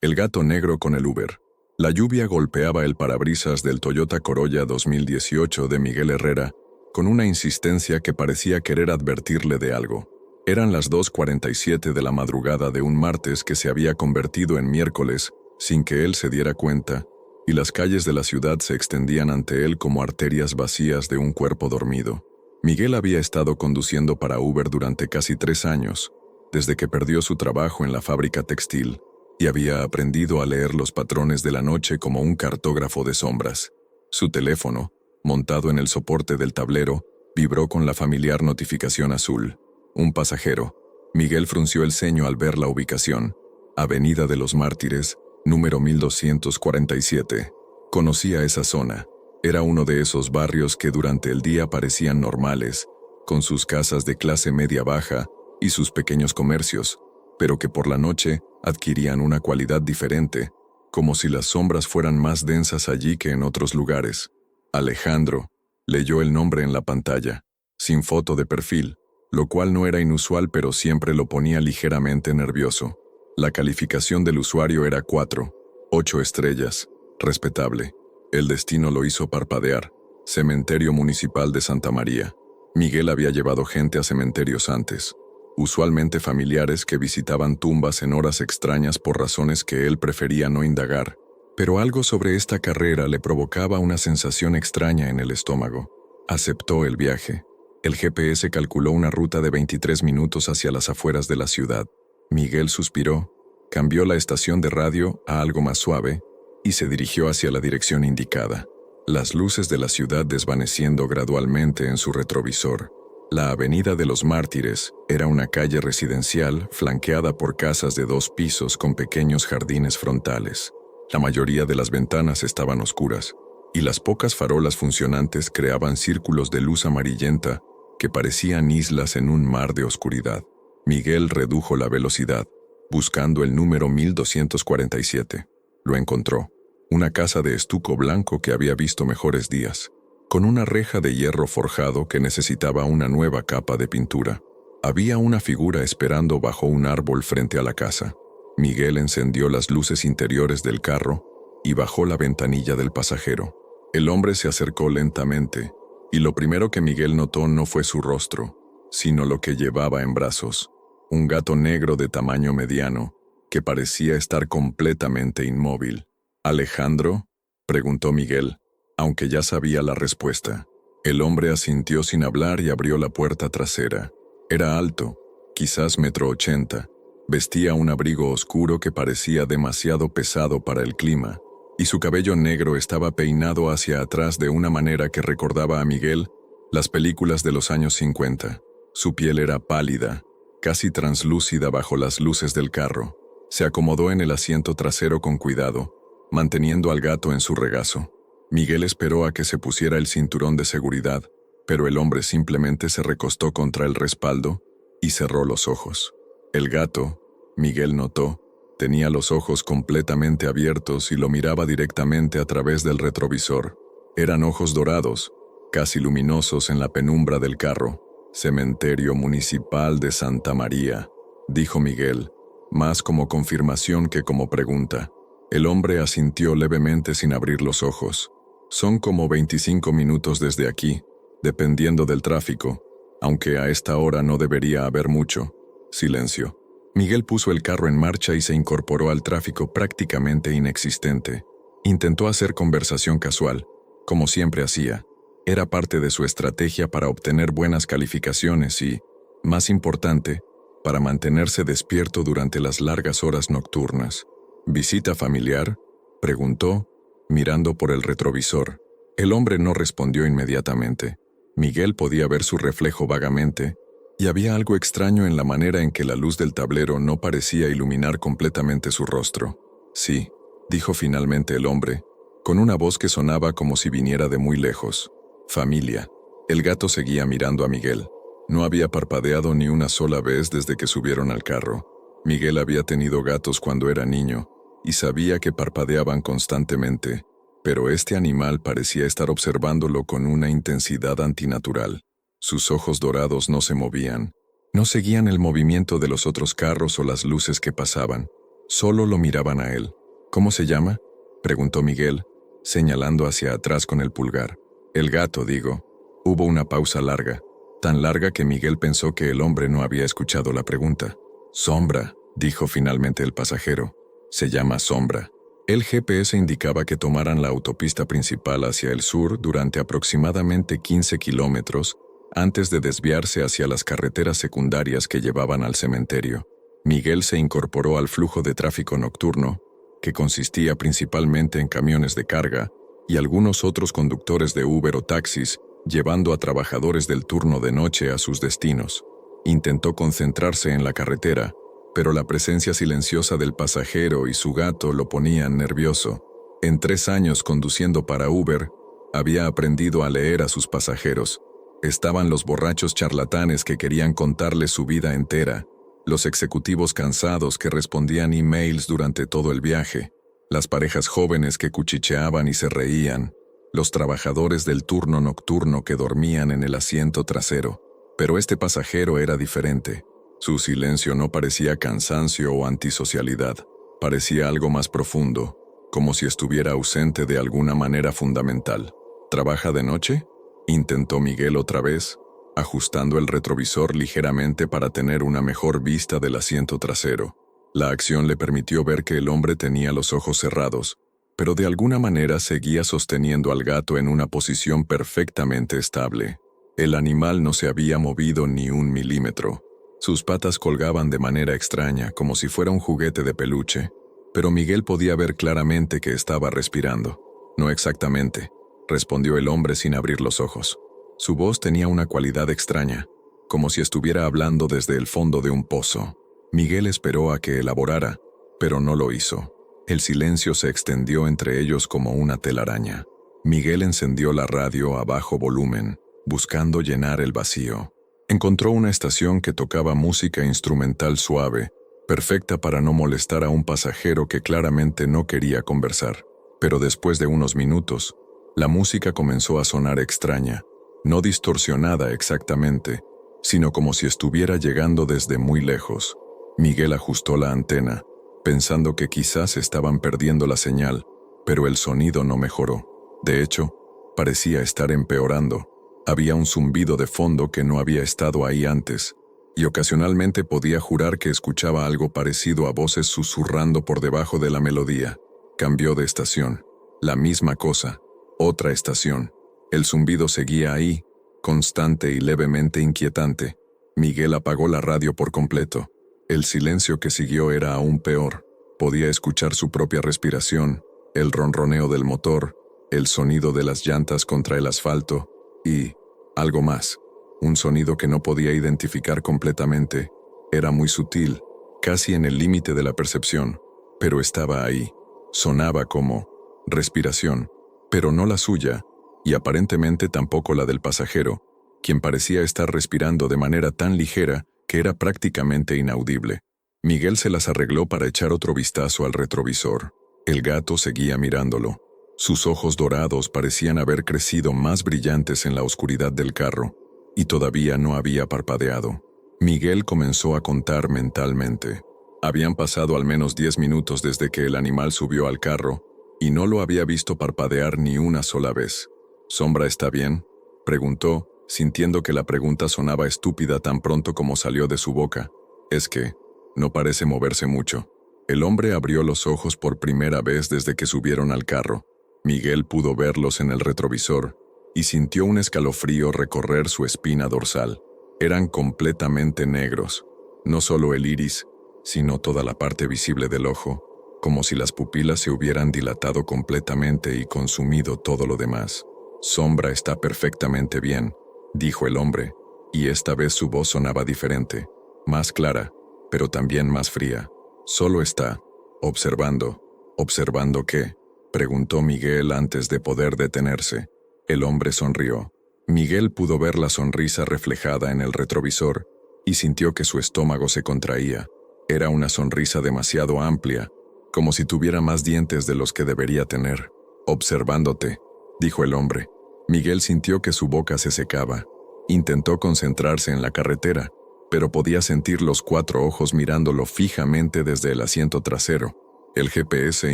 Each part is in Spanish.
El gato negro con el Uber. La lluvia golpeaba el parabrisas del Toyota Corolla 2018 de Miguel Herrera, con una insistencia que parecía querer advertirle de algo. Eran las 2:47 de la madrugada de un martes que se había convertido en miércoles, sin que él se diera cuenta, y las calles de la ciudad se extendían ante él como arterias vacías de un cuerpo dormido. Miguel había estado conduciendo para Uber durante casi 3 años, desde que perdió su trabajo en la fábrica textil, y había aprendido a leer los patrones de la noche como un cartógrafo de sombras. Su teléfono, montado en el soporte del tablero, vibró con la familiar notificación azul. Un pasajero. Miguel frunció el ceño al ver la ubicación. Avenida de los Mártires, número 1247. Conocía esa zona. Era uno de esos barrios que durante el día parecían normales, con sus casas de clase media-baja y sus pequeños comercios, pero que por la noche adquirían una cualidad diferente, como si las sombras fueran más densas allí que en otros lugares. Alejandro leyó el nombre en la pantalla, sin foto de perfil, lo cual no era inusual pero siempre lo ponía ligeramente nervioso. La calificación del usuario era 4.8 estrellas, respetable. El destino lo hizo parpadear. Cementerio Municipal de Santa María. Miguel había llevado gente a cementerios antes, usualmente familiares que visitaban tumbas en horas extrañas por razones que él prefería no indagar, pero algo sobre esta carrera le provocaba una sensación extraña en el estómago. Aceptó el viaje. El GPS calculó una ruta de 23 minutos hacia las afueras de la ciudad. Miguel suspiró, cambió la estación de radio a algo más suave y se dirigió hacia la dirección indicada. Las luces de la ciudad desvaneciendo gradualmente en su retrovisor. La Avenida de los Mártires era una calle residencial flanqueada por casas de 2 pisos con pequeños jardines frontales. La mayoría de las ventanas estaban oscuras, y las pocas farolas funcionantes creaban círculos de luz amarillenta que parecían islas en un mar de oscuridad. Miguel redujo la velocidad, buscando el número 1247. Lo encontró. Una casa de estuco blanco que había visto mejores días, con una reja de hierro forjado que necesitaba una nueva capa de pintura. Había una figura esperando bajo un árbol frente a la casa. Miguel encendió las luces interiores del carro y bajó la ventanilla del pasajero. El hombre se acercó lentamente, y lo primero que Miguel notó no fue su rostro, sino lo que llevaba en brazos. Un gato negro de tamaño mediano, que parecía estar completamente inmóvil. ¿Alejandro?, preguntó Miguel, aunque ya sabía la respuesta. El hombre asintió sin hablar y abrió la puerta trasera. Era alto, quizás 1,80 m. Vestía un abrigo oscuro que parecía demasiado pesado para el clima, y su cabello negro estaba peinado hacia atrás de una manera que recordaba a Miguel las películas de los años 50. Su piel era pálida, casi translúcida bajo las luces del carro. Se acomodó en el asiento trasero con cuidado, manteniendo al gato en su regazo. Miguel esperó a que se pusiera el cinturón de seguridad, pero el hombre simplemente se recostó contra el respaldo y cerró los ojos. El gato, Miguel notó, tenía los ojos completamente abiertos y lo miraba directamente a través del retrovisor. Eran ojos dorados, casi luminosos en la penumbra del carro. Cementerio Municipal de Santa María, dijo Miguel, más como confirmación que como pregunta. El hombre asintió levemente sin abrir los ojos. Son como 25 minutos desde aquí, dependiendo del tráfico, aunque a esta hora no debería haber mucho. Silencio. Miguel puso el carro en marcha y se incorporó al tráfico prácticamente inexistente. Intentó hacer conversación casual, como siempre hacía. Era parte de su estrategia para obtener buenas calificaciones y, más importante, para mantenerse despierto durante las largas horas nocturnas. ¿Visita familiar?, preguntó, mirando por el retrovisor. El hombre no respondió inmediatamente. Miguel podía ver su reflejo vagamente, y había algo extraño en la manera en que la luz del tablero no parecía iluminar completamente su rostro. Sí, dijo finalmente el hombre, con una voz que sonaba como si viniera de muy lejos. Familia. El gato seguía mirando a Miguel. No había parpadeado ni una sola vez desde que subieron al carro. Miguel había tenido gatos cuando era niño, y sabía que parpadeaban constantemente, pero este animal parecía estar observándolo con una intensidad antinatural. Sus ojos dorados no se movían, no seguían el movimiento de los otros carros o las luces que pasaban. Solo lo miraban a él. ¿Cómo se llama?, preguntó Miguel, señalando hacia atrás con el pulgar. El gato, digo. Hubo una pausa larga, tan larga que Miguel pensó que el hombre no había escuchado la pregunta. Sombra, dijo finalmente el pasajero. Se llama Sombra. El GPS indicaba que tomaran la autopista principal hacia el sur durante aproximadamente 15 kilómetros antes de desviarse hacia las carreteras secundarias que llevaban al cementerio. Miguel se incorporó al flujo de tráfico nocturno, que consistía principalmente en camiones de carga y algunos otros conductores de Uber o taxis, llevando a trabajadores del turno de noche a sus destinos. Intentó concentrarse en la carretera, pero la presencia silenciosa del pasajero y su gato lo ponían nervioso. En 3 años conduciendo para Uber, había aprendido a leer a sus pasajeros. Estaban los borrachos charlatanes que querían contarle su vida entera, los ejecutivos cansados que respondían emails durante todo el viaje, las parejas jóvenes que cuchicheaban y se reían, los trabajadores del turno nocturno que dormían en el asiento trasero. Pero este pasajero era diferente. Su silencio no parecía cansancio o antisocialidad, parecía algo más profundo, como si estuviera ausente de alguna manera fundamental. ¿Trabaja de noche?, intentó Miguel otra vez, ajustando el retrovisor ligeramente para tener una mejor vista del asiento trasero. La acción le permitió ver que el hombre tenía los ojos cerrados, pero de alguna manera seguía sosteniendo al gato en una posición perfectamente estable. El animal no se había movido ni 1 milímetro. Sus patas colgaban de manera extraña, como si fuera un juguete de peluche, pero Miguel podía ver claramente que estaba respirando. No exactamente, respondió el hombre sin abrir los ojos. Su voz tenía una cualidad extraña, como si estuviera hablando desde el fondo de un pozo. Miguel esperó a que elaborara, pero no lo hizo. El silencio se extendió entre ellos como una telaraña. Miguel encendió la radio a bajo volumen, buscando llenar el vacío. Encontró una estación que tocaba música instrumental suave, perfecta para no molestar a un pasajero que claramente no quería conversar. Pero después de unos minutos, la música comenzó a sonar extraña, no distorsionada exactamente, sino como si estuviera llegando desde muy lejos. Miguel ajustó la antena, pensando que quizás estaban perdiendo la señal, pero el sonido no mejoró. De hecho, parecía estar empeorando. Había un zumbido de fondo que no había estado ahí antes, y ocasionalmente podía jurar que escuchaba algo parecido a voces susurrando por debajo de la melodía. Cambió de estación. La misma cosa. Otra estación. El zumbido seguía ahí, constante y levemente inquietante. Miguel apagó la radio por completo. El silencio que siguió era aún peor. Podía escuchar su propia respiración, el ronroneo del motor, el sonido de las llantas contra el asfalto y algo más. Un sonido que no podía identificar completamente. Era muy sutil, casi en el límite de la percepción, pero estaba ahí. Sonaba como respiración, pero no la suya, y aparentemente tampoco la del pasajero, quien parecía estar respirando de manera tan ligera que era prácticamente inaudible. Miguel se las arregló para echar otro vistazo al retrovisor. El gato seguía mirándolo. Sus ojos dorados parecían haber crecido más brillantes en la oscuridad del carro, y todavía no había parpadeado. Miguel comenzó a contar mentalmente. Habían pasado al menos 10 minutos desde que el animal subió al carro, y no lo había visto parpadear ni una sola vez. ¿Sombra está bien?, preguntó, sintiendo que la pregunta sonaba estúpida tan pronto como salió de su boca. Es que no parece moverse mucho. El hombre abrió los ojos por primera vez desde que subieron al carro. Miguel pudo verlos en el retrovisor y sintió un escalofrío recorrer su espina dorsal. Eran completamente negros, no solo el iris, sino toda la parte visible del ojo, como si las pupilas se hubieran dilatado completamente y consumido todo lo demás. Sombra está perfectamente bien, dijo el hombre, y esta vez su voz sonaba diferente, más clara, pero también más fría. Solo está observando. ¿Observando qué?, preguntó Miguel antes de poder detenerse. El hombre sonrió. Miguel pudo ver la sonrisa reflejada en el retrovisor y sintió que su estómago se contraía. Era una sonrisa demasiado amplia, como si tuviera más dientes de los que debería tener. Observándote, dijo el hombre. Miguel sintió que su boca se secaba. Intentó concentrarse en la carretera, pero podía sentir los 4 ojos mirándolo fijamente desde el asiento trasero. El GPS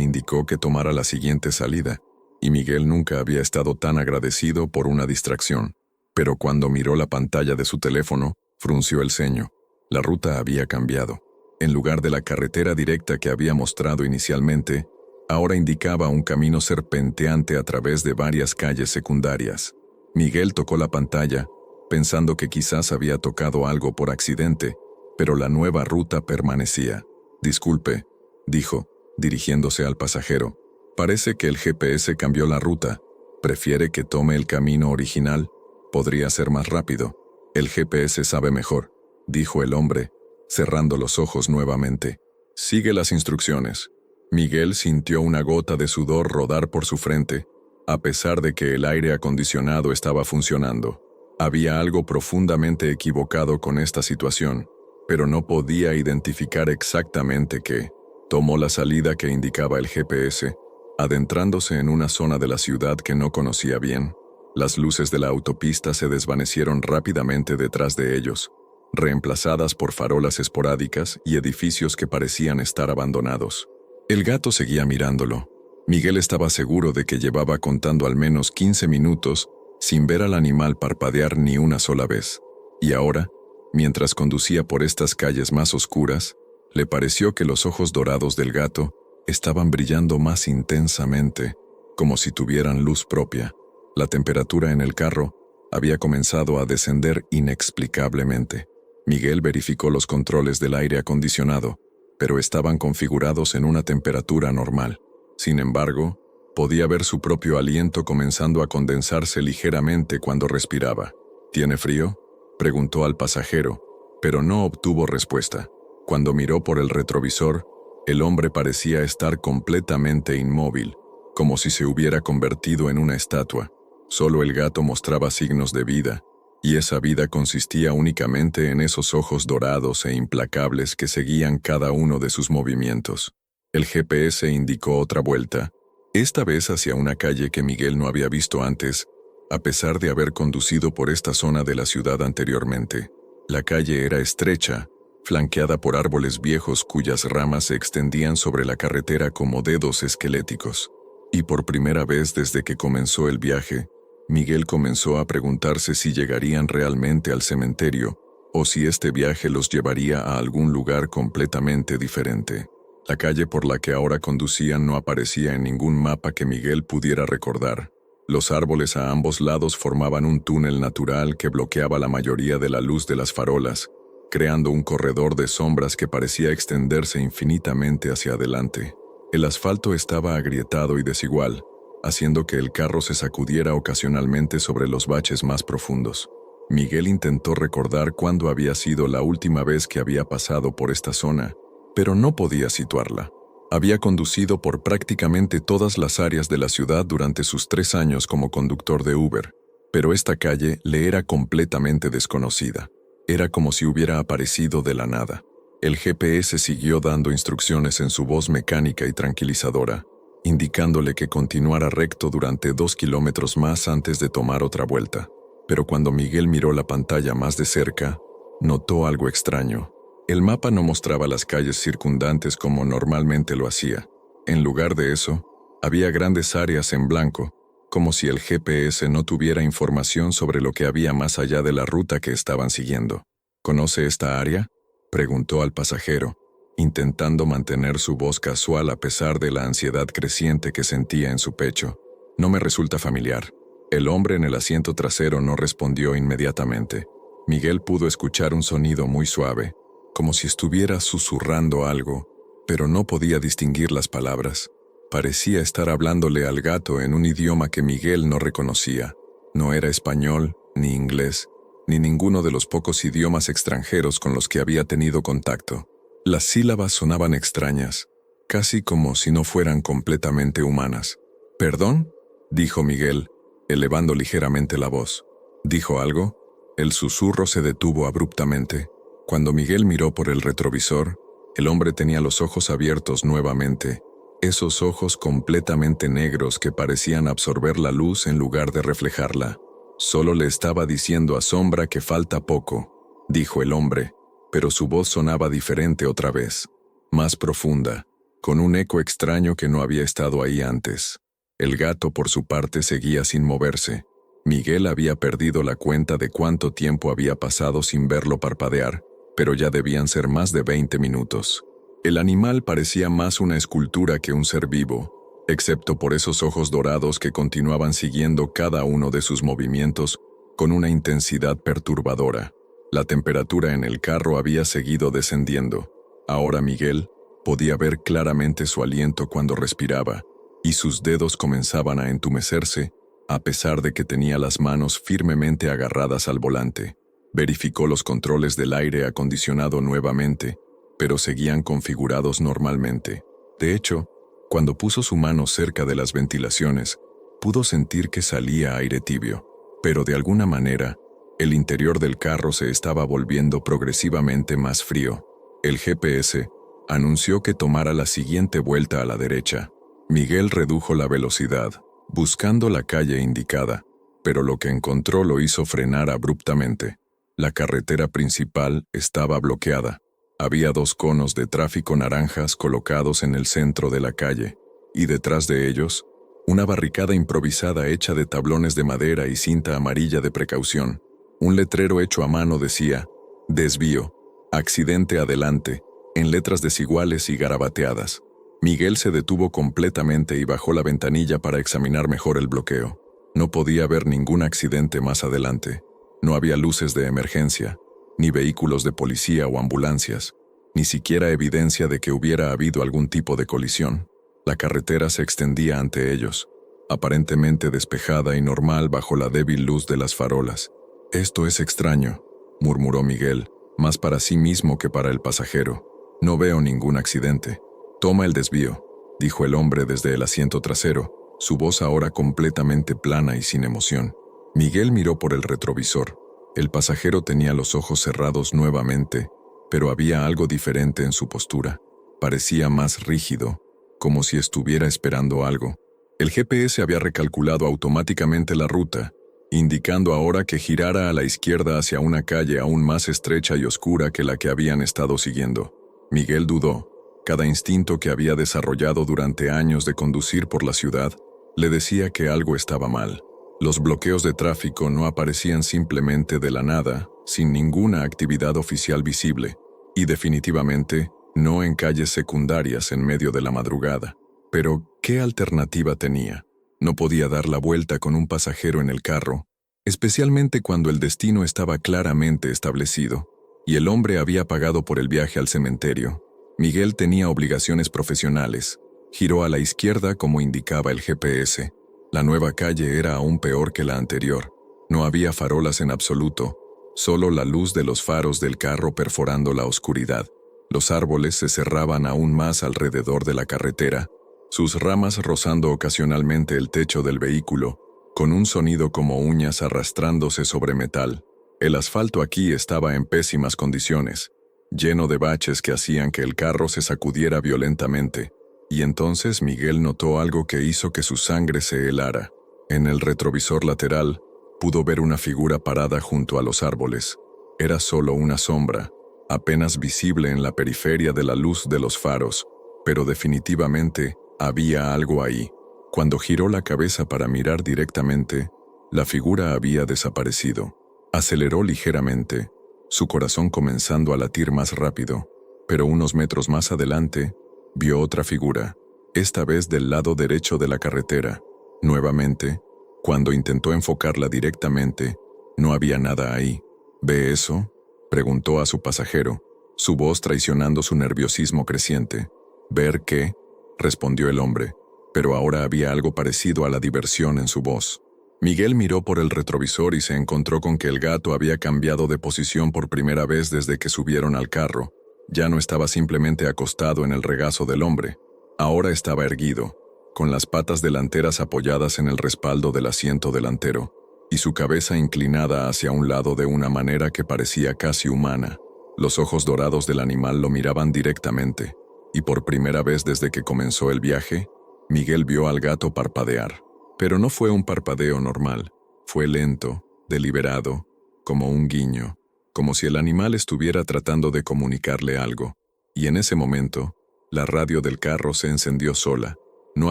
indicó que tomara la siguiente salida, y Miguel nunca había estado tan agradecido por una distracción. Pero cuando miró la pantalla de su teléfono, frunció el ceño. La ruta había cambiado. En lugar de la carretera directa que había mostrado inicialmente, ahora indicaba un camino serpenteante a través de varias calles secundarias. Miguel tocó la pantalla, pensando que quizás había tocado algo por accidente, pero la nueva ruta permanecía. «Disculpe», dijo, dirigiéndose al pasajero. «Parece que el GPS cambió la ruta. ¿Prefiere que tome el camino original? Podría ser más rápido». «El GPS sabe mejor», dijo el hombre, cerrando los ojos nuevamente. «Sigue las instrucciones». Miguel sintió una gota de sudor rodar por su frente, a pesar de que el aire acondicionado estaba funcionando. Había algo profundamente equivocado con esta situación, pero no podía identificar exactamente qué. Tomó la salida que indicaba el GPS, adentrándose en una zona de la ciudad que no conocía bien. Las luces de la autopista se desvanecieron rápidamente detrás de ellos, reemplazadas por farolas esporádicas y edificios que parecían estar abandonados. El gato seguía mirándolo. Miguel estaba seguro de que llevaba contando al menos 15 minutos sin ver al animal parpadear ni una sola vez. Y ahora, mientras conducía por estas calles más oscuras, le pareció que los ojos dorados del gato estaban brillando más intensamente, como si tuvieran luz propia. La temperatura en el carro había comenzado a descender inexplicablemente. Miguel verificó los controles del aire acondicionado, pero estaban configurados en una temperatura normal. Sin embargo, podía ver su propio aliento comenzando a condensarse ligeramente cuando respiraba. «¿Tiene frío?», preguntó al pasajero, pero no obtuvo respuesta. Cuando miró por el retrovisor, el hombre parecía estar completamente inmóvil, como si se hubiera convertido en una estatua. Solo el gato mostraba signos de vida, y esa vida consistía únicamente en esos ojos dorados e implacables que seguían cada uno de sus movimientos. El GPS indicó otra vuelta, esta vez hacia una calle que Miguel no había visto antes, a pesar de haber conducido por esta zona de la ciudad anteriormente. La calle era estrecha, flanqueada por árboles viejos cuyas ramas se extendían sobre la carretera como dedos esqueléticos. Y por primera vez desde que comenzó el viaje, Miguel comenzó a preguntarse si llegarían realmente al cementerio o si este viaje los llevaría a algún lugar completamente diferente. La calle por la que ahora conducían no aparecía en ningún mapa que Miguel pudiera recordar. Los árboles a ambos lados formaban un túnel natural que bloqueaba la mayoría de la luz de las farolas, creando un corredor de sombras que parecía extenderse infinitamente hacia adelante. El asfalto estaba agrietado y desigual, haciendo que el carro se sacudiera ocasionalmente sobre los baches más profundos. Miguel intentó recordar cuándo había sido la última vez que había pasado por esta zona, pero no podía situarla. Había conducido por prácticamente todas las áreas de la ciudad durante sus 3 años como conductor de Uber, pero esta calle le era completamente desconocida. Era como si hubiera aparecido de la nada. El GPS siguió dando instrucciones en su voz mecánica y tranquilizadora, indicándole que continuara recto durante 2 kilómetros más antes de tomar otra vuelta. Pero cuando Miguel miró la pantalla más de cerca, notó algo extraño. El mapa no mostraba las calles circundantes como normalmente lo hacía. En lugar de eso, había grandes áreas en blanco, como si el GPS no tuviera información sobre lo que había más allá de la ruta que estaban siguiendo. «¿Conoce esta área?», preguntó al pasajero, intentando mantener su voz casual a pesar de la ansiedad creciente que sentía en su pecho. «No me resulta familiar». El hombre en el asiento trasero no respondió inmediatamente. Miguel pudo escuchar un sonido muy suave, como si estuviera susurrando algo, pero no podía distinguir las palabras. Parecía estar hablándole al gato en un idioma que Miguel no reconocía. No era español, ni inglés, ni ninguno de los pocos idiomas extranjeros con los que había tenido contacto. Las sílabas sonaban extrañas, casi como si no fueran completamente humanas. «¿Perdón?», dijo Miguel, elevando ligeramente la voz. ¿Dijo algo? El susurro se detuvo abruptamente. Cuando Miguel miró por el retrovisor, el hombre tenía los ojos abiertos nuevamente, esos ojos completamente negros que parecían absorber la luz en lugar de reflejarla. «Solo le estaba diciendo a Sombra que falta poco», dijo el hombre, pero su voz sonaba diferente otra vez, más profunda, con un eco extraño que no había estado ahí antes. El gato, por su parte, seguía sin moverse. Miguel había perdido la cuenta de cuánto tiempo había pasado sin verlo parpadear, pero ya debían ser más de 20 minutos. El animal parecía más una escultura que un ser vivo, excepto por esos ojos dorados que continuaban siguiendo cada uno de sus movimientos con una intensidad perturbadora. La temperatura en el carro había seguido descendiendo. Ahora Miguel podía ver claramente su aliento cuando respiraba, y sus dedos comenzaban a entumecerse, a pesar de que tenía las manos firmemente agarradas al volante. Verificó los controles del aire acondicionado nuevamente, pero seguían configurados normalmente. De hecho, cuando puso su mano cerca de las ventilaciones, pudo sentir que salía aire tibio, pero de alguna manera, el interior del carro se estaba volviendo progresivamente más frío. El GPS anunció que tomara la siguiente vuelta a la derecha. Miguel redujo la velocidad, buscando la calle indicada, pero lo que encontró lo hizo frenar abruptamente. La carretera principal estaba bloqueada. Había 2 conos de tráfico naranjas colocados en el centro de la calle, y detrás de ellos, una barricada improvisada hecha de tablones de madera y cinta amarilla de precaución. Un letrero hecho a mano decía, «Desvío, accidente adelante», en letras desiguales y garabateadas. Miguel se detuvo completamente y bajó la ventanilla para examinar mejor el bloqueo. No podía ver ningún accidente más adelante. No había luces de emergencia, ni vehículos de policía o ambulancias, ni siquiera evidencia de que hubiera habido algún tipo de colisión. La carretera se extendía ante ellos, aparentemente despejada y normal bajo la débil luz de las farolas. «Esto es extraño», murmuró Miguel, más para sí mismo que para el pasajero. «No veo ningún accidente». «Toma el desvío», dijo el hombre desde el asiento trasero, su voz ahora completamente plana y sin emoción. Miguel miró por el retrovisor. El pasajero tenía los ojos cerrados nuevamente, pero había algo diferente en su postura. Parecía más rígido, como si estuviera esperando algo. El GPS había recalculado automáticamente la ruta, indicando ahora que girara a la izquierda hacia una calle aún más estrecha y oscura que la que habían estado siguiendo. Miguel dudó. Cada instinto que había desarrollado durante años de conducir por la ciudad le decía que algo estaba mal. Los bloqueos de tráfico no aparecían simplemente de la nada, sin ninguna actividad oficial visible, y definitivamente no en calles secundarias en medio de la madrugada. Pero, ¿qué alternativa tenía? No podía dar la vuelta con un pasajero en el carro, especialmente cuando el destino estaba claramente establecido, y el hombre había pagado por el viaje al cementerio. Miguel tenía obligaciones profesionales. Giró a la izquierda como indicaba el GPS. La nueva calle era aún peor que la anterior. No había farolas en absoluto, solo la luz de los faros del carro perforando la oscuridad. Los árboles se cerraban aún más alrededor de la carretera, sus ramas rozando ocasionalmente el techo del vehículo, con un sonido como uñas arrastrándose sobre metal. El asfalto aquí estaba en pésimas condiciones, lleno de baches que hacían que el carro se sacudiera violentamente, y entonces Miguel notó algo que hizo que su sangre se helara. En el retrovisor lateral, pudo ver una figura parada junto a los árboles. Era solo una sombra, apenas visible en la periferia de la luz de los faros, pero definitivamente había algo ahí. Cuando giró la cabeza para mirar directamente, la figura había desaparecido. Aceleró ligeramente, su corazón comenzando a latir más rápido, pero unos metros más adelante, vio otra figura, esta vez del lado derecho de la carretera. Nuevamente, cuando intentó enfocarla directamente, no había nada ahí. ¿Ve eso?, preguntó a su pasajero, su voz traicionando su nerviosismo creciente. «¿Ver qué?», respondió el hombre, pero ahora había algo parecido a la diversión en su voz. Miguel miró por el retrovisor y se encontró con que el gato había cambiado de posición por primera vez desde que subieron al carro. Ya no estaba simplemente acostado en el regazo del hombre, ahora estaba erguido, con las patas delanteras apoyadas en el respaldo del asiento delantero, y su cabeza inclinada hacia un lado de una manera que parecía casi humana. Los ojos dorados del animal lo miraban directamente, y por primera vez desde que comenzó el viaje, Miguel vio al gato parpadear. Pero no fue un parpadeo normal, fue lento, deliberado, como un guiño. como si el animal estuviera tratando de comunicarle algo. Y en ese momento, la radio del carro se encendió sola. No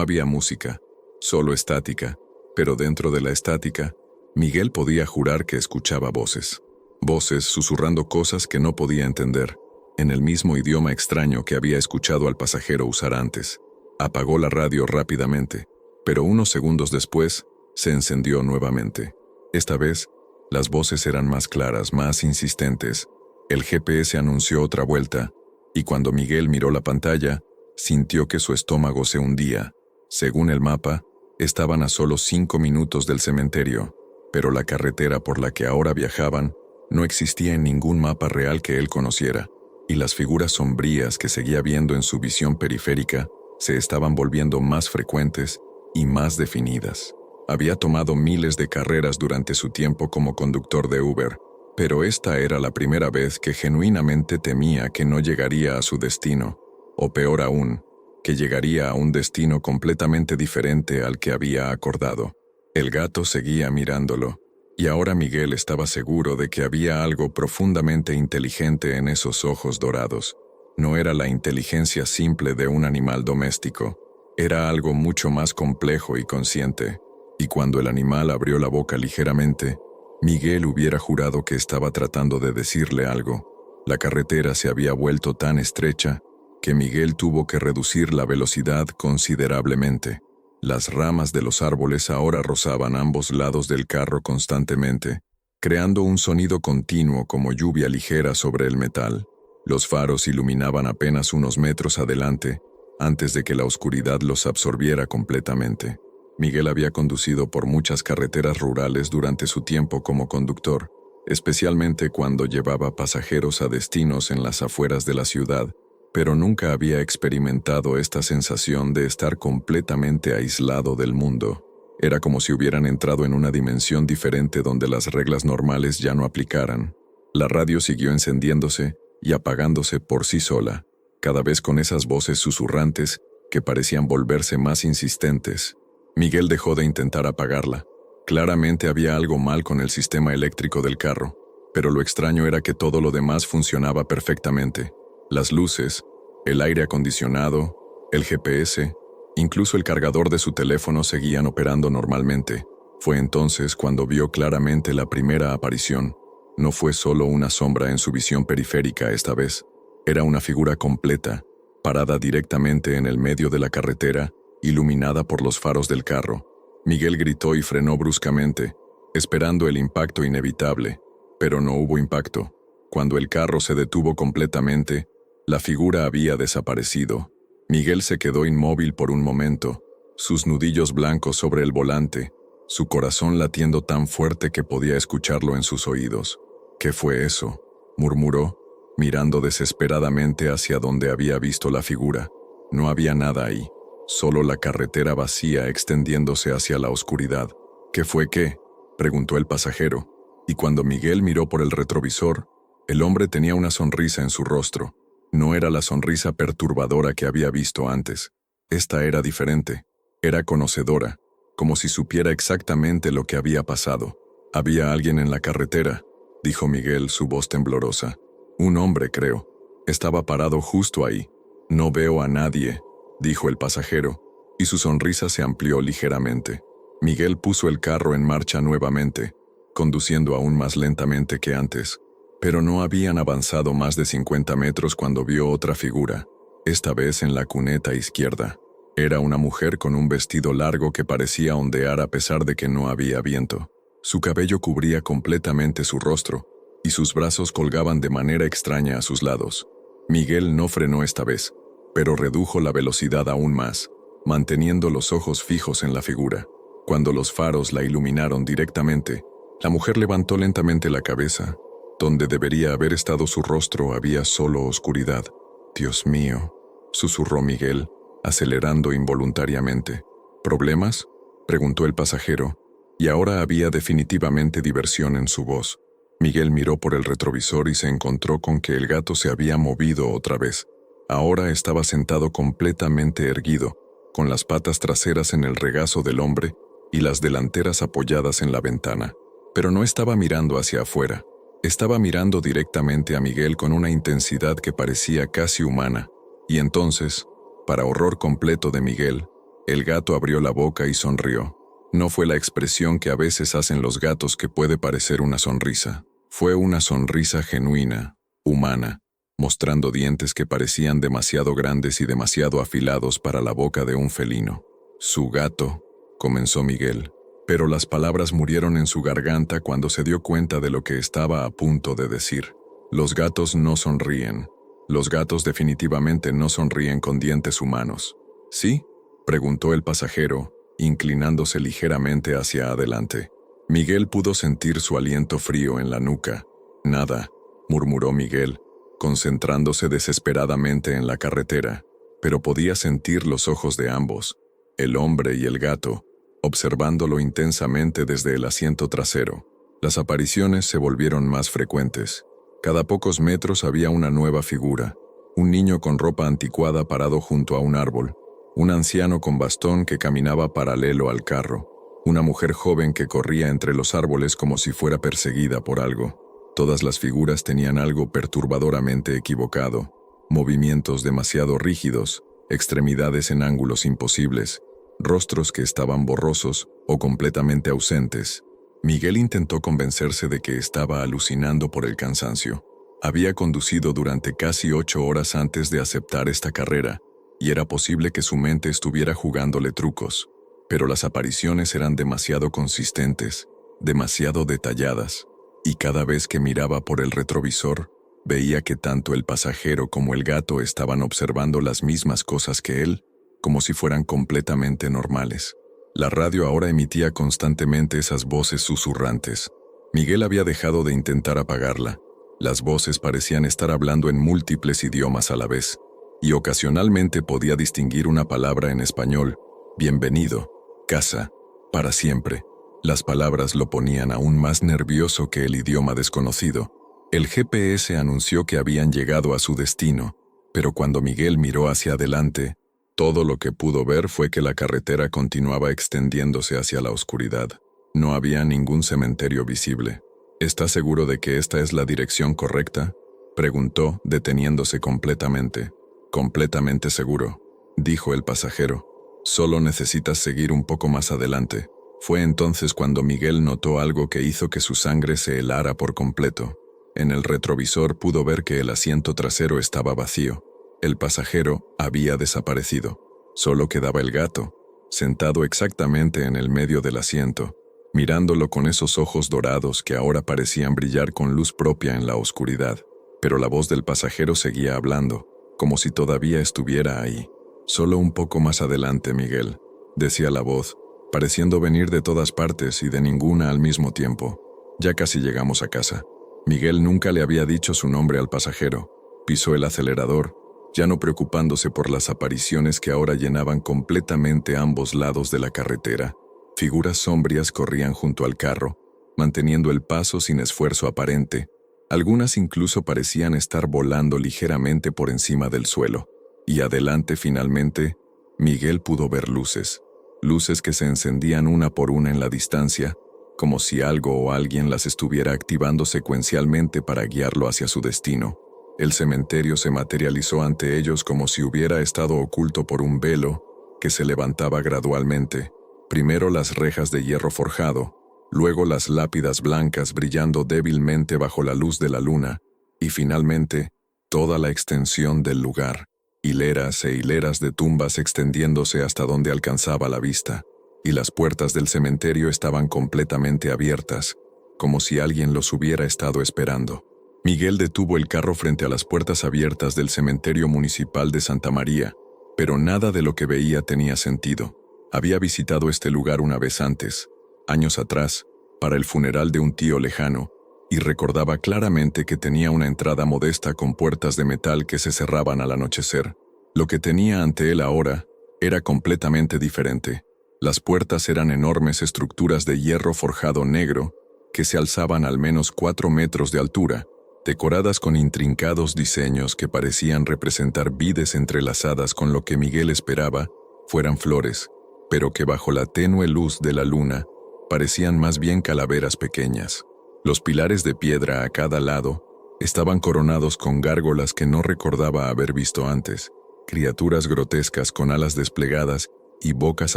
había música, solo estática, pero dentro de la estática, Miguel podía jurar que escuchaba voces. Voces susurrando cosas que no podía entender, en el mismo idioma extraño que había escuchado al pasajero usar antes. Apagó la radio rápidamente, pero unos segundos después, se encendió nuevamente. Esta vez, las voces eran más claras, más insistentes. El GPS anunció otra vuelta, y cuando Miguel miró la pantalla, sintió que su estómago se hundía. Según el mapa, estaban a solo 5 minutos del cementerio, pero la carretera por la que ahora viajaban no existía en ningún mapa real que él conociera, y las figuras sombrías que seguía viendo en su visión periférica se estaban volviendo más frecuentes y más definidas. Había tomado miles de carreras durante su tiempo como conductor de Uber, pero esta era la primera vez que genuinamente temía que no llegaría a su destino, o peor aún, que llegaría a un destino completamente diferente al que había acordado. El gato seguía mirándolo, y ahora Miguel estaba seguro de que había algo profundamente inteligente en esos ojos dorados. No era la inteligencia simple de un animal doméstico, era algo mucho más complejo y consciente. Y cuando el animal abrió la boca ligeramente, Miguel hubiera jurado que estaba tratando de decirle algo. La carretera se había vuelto tan estrecha que Miguel tuvo que reducir la velocidad considerablemente. Las ramas de los árboles ahora rozaban ambos lados del carro constantemente, creando un sonido continuo como lluvia ligera sobre el metal. Los faros iluminaban apenas unos metros adelante, antes de que la oscuridad los absorbiera completamente. Miguel había conducido por muchas carreteras rurales durante su tiempo como conductor, especialmente cuando llevaba pasajeros a destinos en las afueras de la ciudad, pero nunca había experimentado esta sensación de estar completamente aislado del mundo. Era como si hubieran entrado en una dimensión diferente donde las reglas normales ya no aplicaran. La radio siguió encendiéndose y apagándose por sí sola, cada vez con esas voces susurrantes que parecían volverse más insistentes. Miguel dejó de intentar apagarla. Claramente había algo mal con el sistema eléctrico del carro, pero lo extraño era que todo lo demás funcionaba perfectamente. Las luces, el aire acondicionado, el GPS, incluso el cargador de su teléfono seguían operando normalmente. Fue entonces cuando vio claramente la primera aparición. No fue solo una sombra en su visión periférica esta vez. Era una figura completa, parada directamente en el medio de la carretera, iluminada por los faros del carro. Miguel gritó y frenó bruscamente, esperando el impacto inevitable, pero no hubo impacto. Cuando el carro se detuvo completamente, la figura había desaparecido. Miguel se quedó inmóvil por un momento, sus nudillos blancos sobre el volante, su corazón latiendo tan fuerte que podía escucharlo en sus oídos. ¿Qué fue eso?, murmuró, mirando desesperadamente hacia donde había visto la figura. No había nada ahí. Solo la carretera vacía extendiéndose hacia la oscuridad. ¿Qué fue qué?, preguntó el pasajero, y cuando Miguel miró por el retrovisor, el hombre tenía una sonrisa en su rostro. No era la sonrisa perturbadora que había visto antes. Esta era diferente. Era conocedora, como si supiera exactamente lo que había pasado. «Había alguien en la carretera», dijo Miguel, su voz temblorosa. «Un hombre, creo. Estaba parado justo ahí. No veo a nadie», dijo el pasajero, y su sonrisa se amplió ligeramente. Miguel puso el carro en marcha nuevamente, conduciendo aún más lentamente que antes, pero no habían avanzado más de 50 metros cuando vio otra figura, esta vez en la cuneta izquierda. Era una mujer con un vestido largo que parecía ondear a pesar de que no había viento. Su cabello cubría completamente su rostro, y sus brazos colgaban de manera extraña a sus lados. Miguel no frenó esta vez, pero redujo la velocidad aún más, manteniendo los ojos fijos en la figura. Cuando los faros la iluminaron directamente, la mujer levantó lentamente la cabeza. Donde debería haber estado su rostro había solo oscuridad. «Dios mío», susurró Miguel, acelerando involuntariamente. «¿Problemas?», preguntó el pasajero, y ahora había definitivamente diversión en su voz. Miguel miró por el retrovisor y se encontró con que el gato se había movido otra vez. Ahora estaba sentado completamente erguido, con las patas traseras en el regazo del hombre y las delanteras apoyadas en la ventana. Pero no estaba mirando hacia afuera. Estaba mirando directamente a Miguel con una intensidad que parecía casi humana, y entonces, para horror completo de Miguel, el gato abrió la boca y sonrió. No fue la expresión que a veces hacen los gatos que puede parecer una sonrisa. Fue una sonrisa genuina, humana, mostrando dientes que parecían demasiado grandes y demasiado afilados para la boca de un felino. «Su gato», comenzó Miguel, pero las palabras murieron en su garganta cuando se dio cuenta de lo que estaba a punto de decir. Los gatos no sonríen. Los gatos definitivamente no sonríen con dientes humanos. ¿Sí?, preguntó el pasajero, inclinándose ligeramente hacia adelante. Miguel pudo sentir su aliento frío en la nuca. «Nada», murmuró Miguel, concentrándose desesperadamente en la carretera, pero podía sentir los ojos de ambos, el hombre y el gato, observándolo intensamente desde el asiento trasero. Las apariciones se volvieron más frecuentes. Cada pocos metros había una nueva figura: un niño con ropa anticuada parado junto a un árbol, un anciano con bastón que caminaba paralelo al carro, una mujer joven que corría entre los árboles como si fuera perseguida por algo. Todas las figuras tenían algo perturbadoramente equivocado: movimientos demasiado rígidos, extremidades en ángulos imposibles, rostros que estaban borrosos o completamente ausentes. Miguel intentó convencerse de que estaba alucinando por el cansancio. Había conducido durante casi 8 horas antes de aceptar esta carrera, y era posible que su mente estuviera jugándole trucos, pero las apariciones eran demasiado consistentes, demasiado detalladas, y cada vez que miraba por el retrovisor, veía que tanto el pasajero como el gato estaban observando las mismas cosas que él, como si fueran completamente normales. La radio ahora emitía constantemente esas voces susurrantes. Miguel había dejado de intentar apagarla. Las voces parecían estar hablando en múltiples idiomas a la vez, y ocasionalmente podía distinguir una palabra en español: bienvenido, casa, para siempre. Las palabras lo ponían aún más nervioso que el idioma desconocido. El GPS anunció que habían llegado a su destino, pero cuando Miguel miró hacia adelante, todo lo que pudo ver fue que la carretera continuaba extendiéndose hacia la oscuridad. No había ningún cementerio visible. «¿Estás seguro de que esta es la dirección correcta?», preguntó, deteniéndose completamente. «Completamente seguro», dijo el pasajero. «Solo necesitas seguir un poco más adelante». Fue entonces cuando Miguel notó algo que hizo que su sangre se helara por completo. En el retrovisor pudo ver que el asiento trasero estaba vacío. El pasajero había desaparecido. Solo quedaba el gato, sentado exactamente en el medio del asiento, mirándolo con esos ojos dorados que ahora parecían brillar con luz propia en la oscuridad. Pero la voz del pasajero seguía hablando, como si todavía estuviera ahí. «Solo un poco más adelante, Miguel», decía la voz, pareciendo venir de todas partes y de ninguna al mismo tiempo. «Ya casi llegamos a casa». Miguel nunca le había dicho su nombre al pasajero. Pisó el acelerador, ya no preocupándose por las apariciones que ahora llenaban completamente ambos lados de la carretera. Figuras sombrías corrían junto al carro, manteniendo el paso sin esfuerzo aparente. Algunas incluso parecían estar volando ligeramente por encima del suelo. Y adelante, finalmente, Miguel pudo ver luces. Luces que se encendían una por una en la distancia, como si algo o alguien las estuviera activando secuencialmente para guiarlo hacia su destino. El cementerio se materializó ante ellos como si hubiera estado oculto por un velo que se levantaba gradualmente. Primero las rejas de hierro forjado, luego las lápidas blancas brillando débilmente bajo la luz de la luna, y finalmente, toda la extensión del lugar, hileras e hileras de tumbas extendiéndose hasta donde alcanzaba la vista, y las puertas del cementerio estaban completamente abiertas, como si alguien los hubiera estado esperando. Miguel detuvo el carro frente a las puertas abiertas del cementerio municipal de Santa María, pero nada de lo que veía tenía sentido. Había visitado este lugar una vez antes, años atrás, para el funeral de un tío lejano, y recordaba claramente que tenía una entrada modesta con puertas de metal que se cerraban al anochecer. Lo que tenía ante él ahora era completamente diferente. Las puertas eran enormes estructuras de hierro forjado negro que se alzaban al menos 4 metros de altura, decoradas con intrincados diseños que parecían representar vides entrelazadas con lo que Miguel esperaba fueran flores, pero que bajo la tenue luz de la luna parecían más bien calaveras pequeñas. Los pilares de piedra a cada lado estaban coronados con gárgolas que no recordaba haber visto antes, criaturas grotescas con alas desplegadas y bocas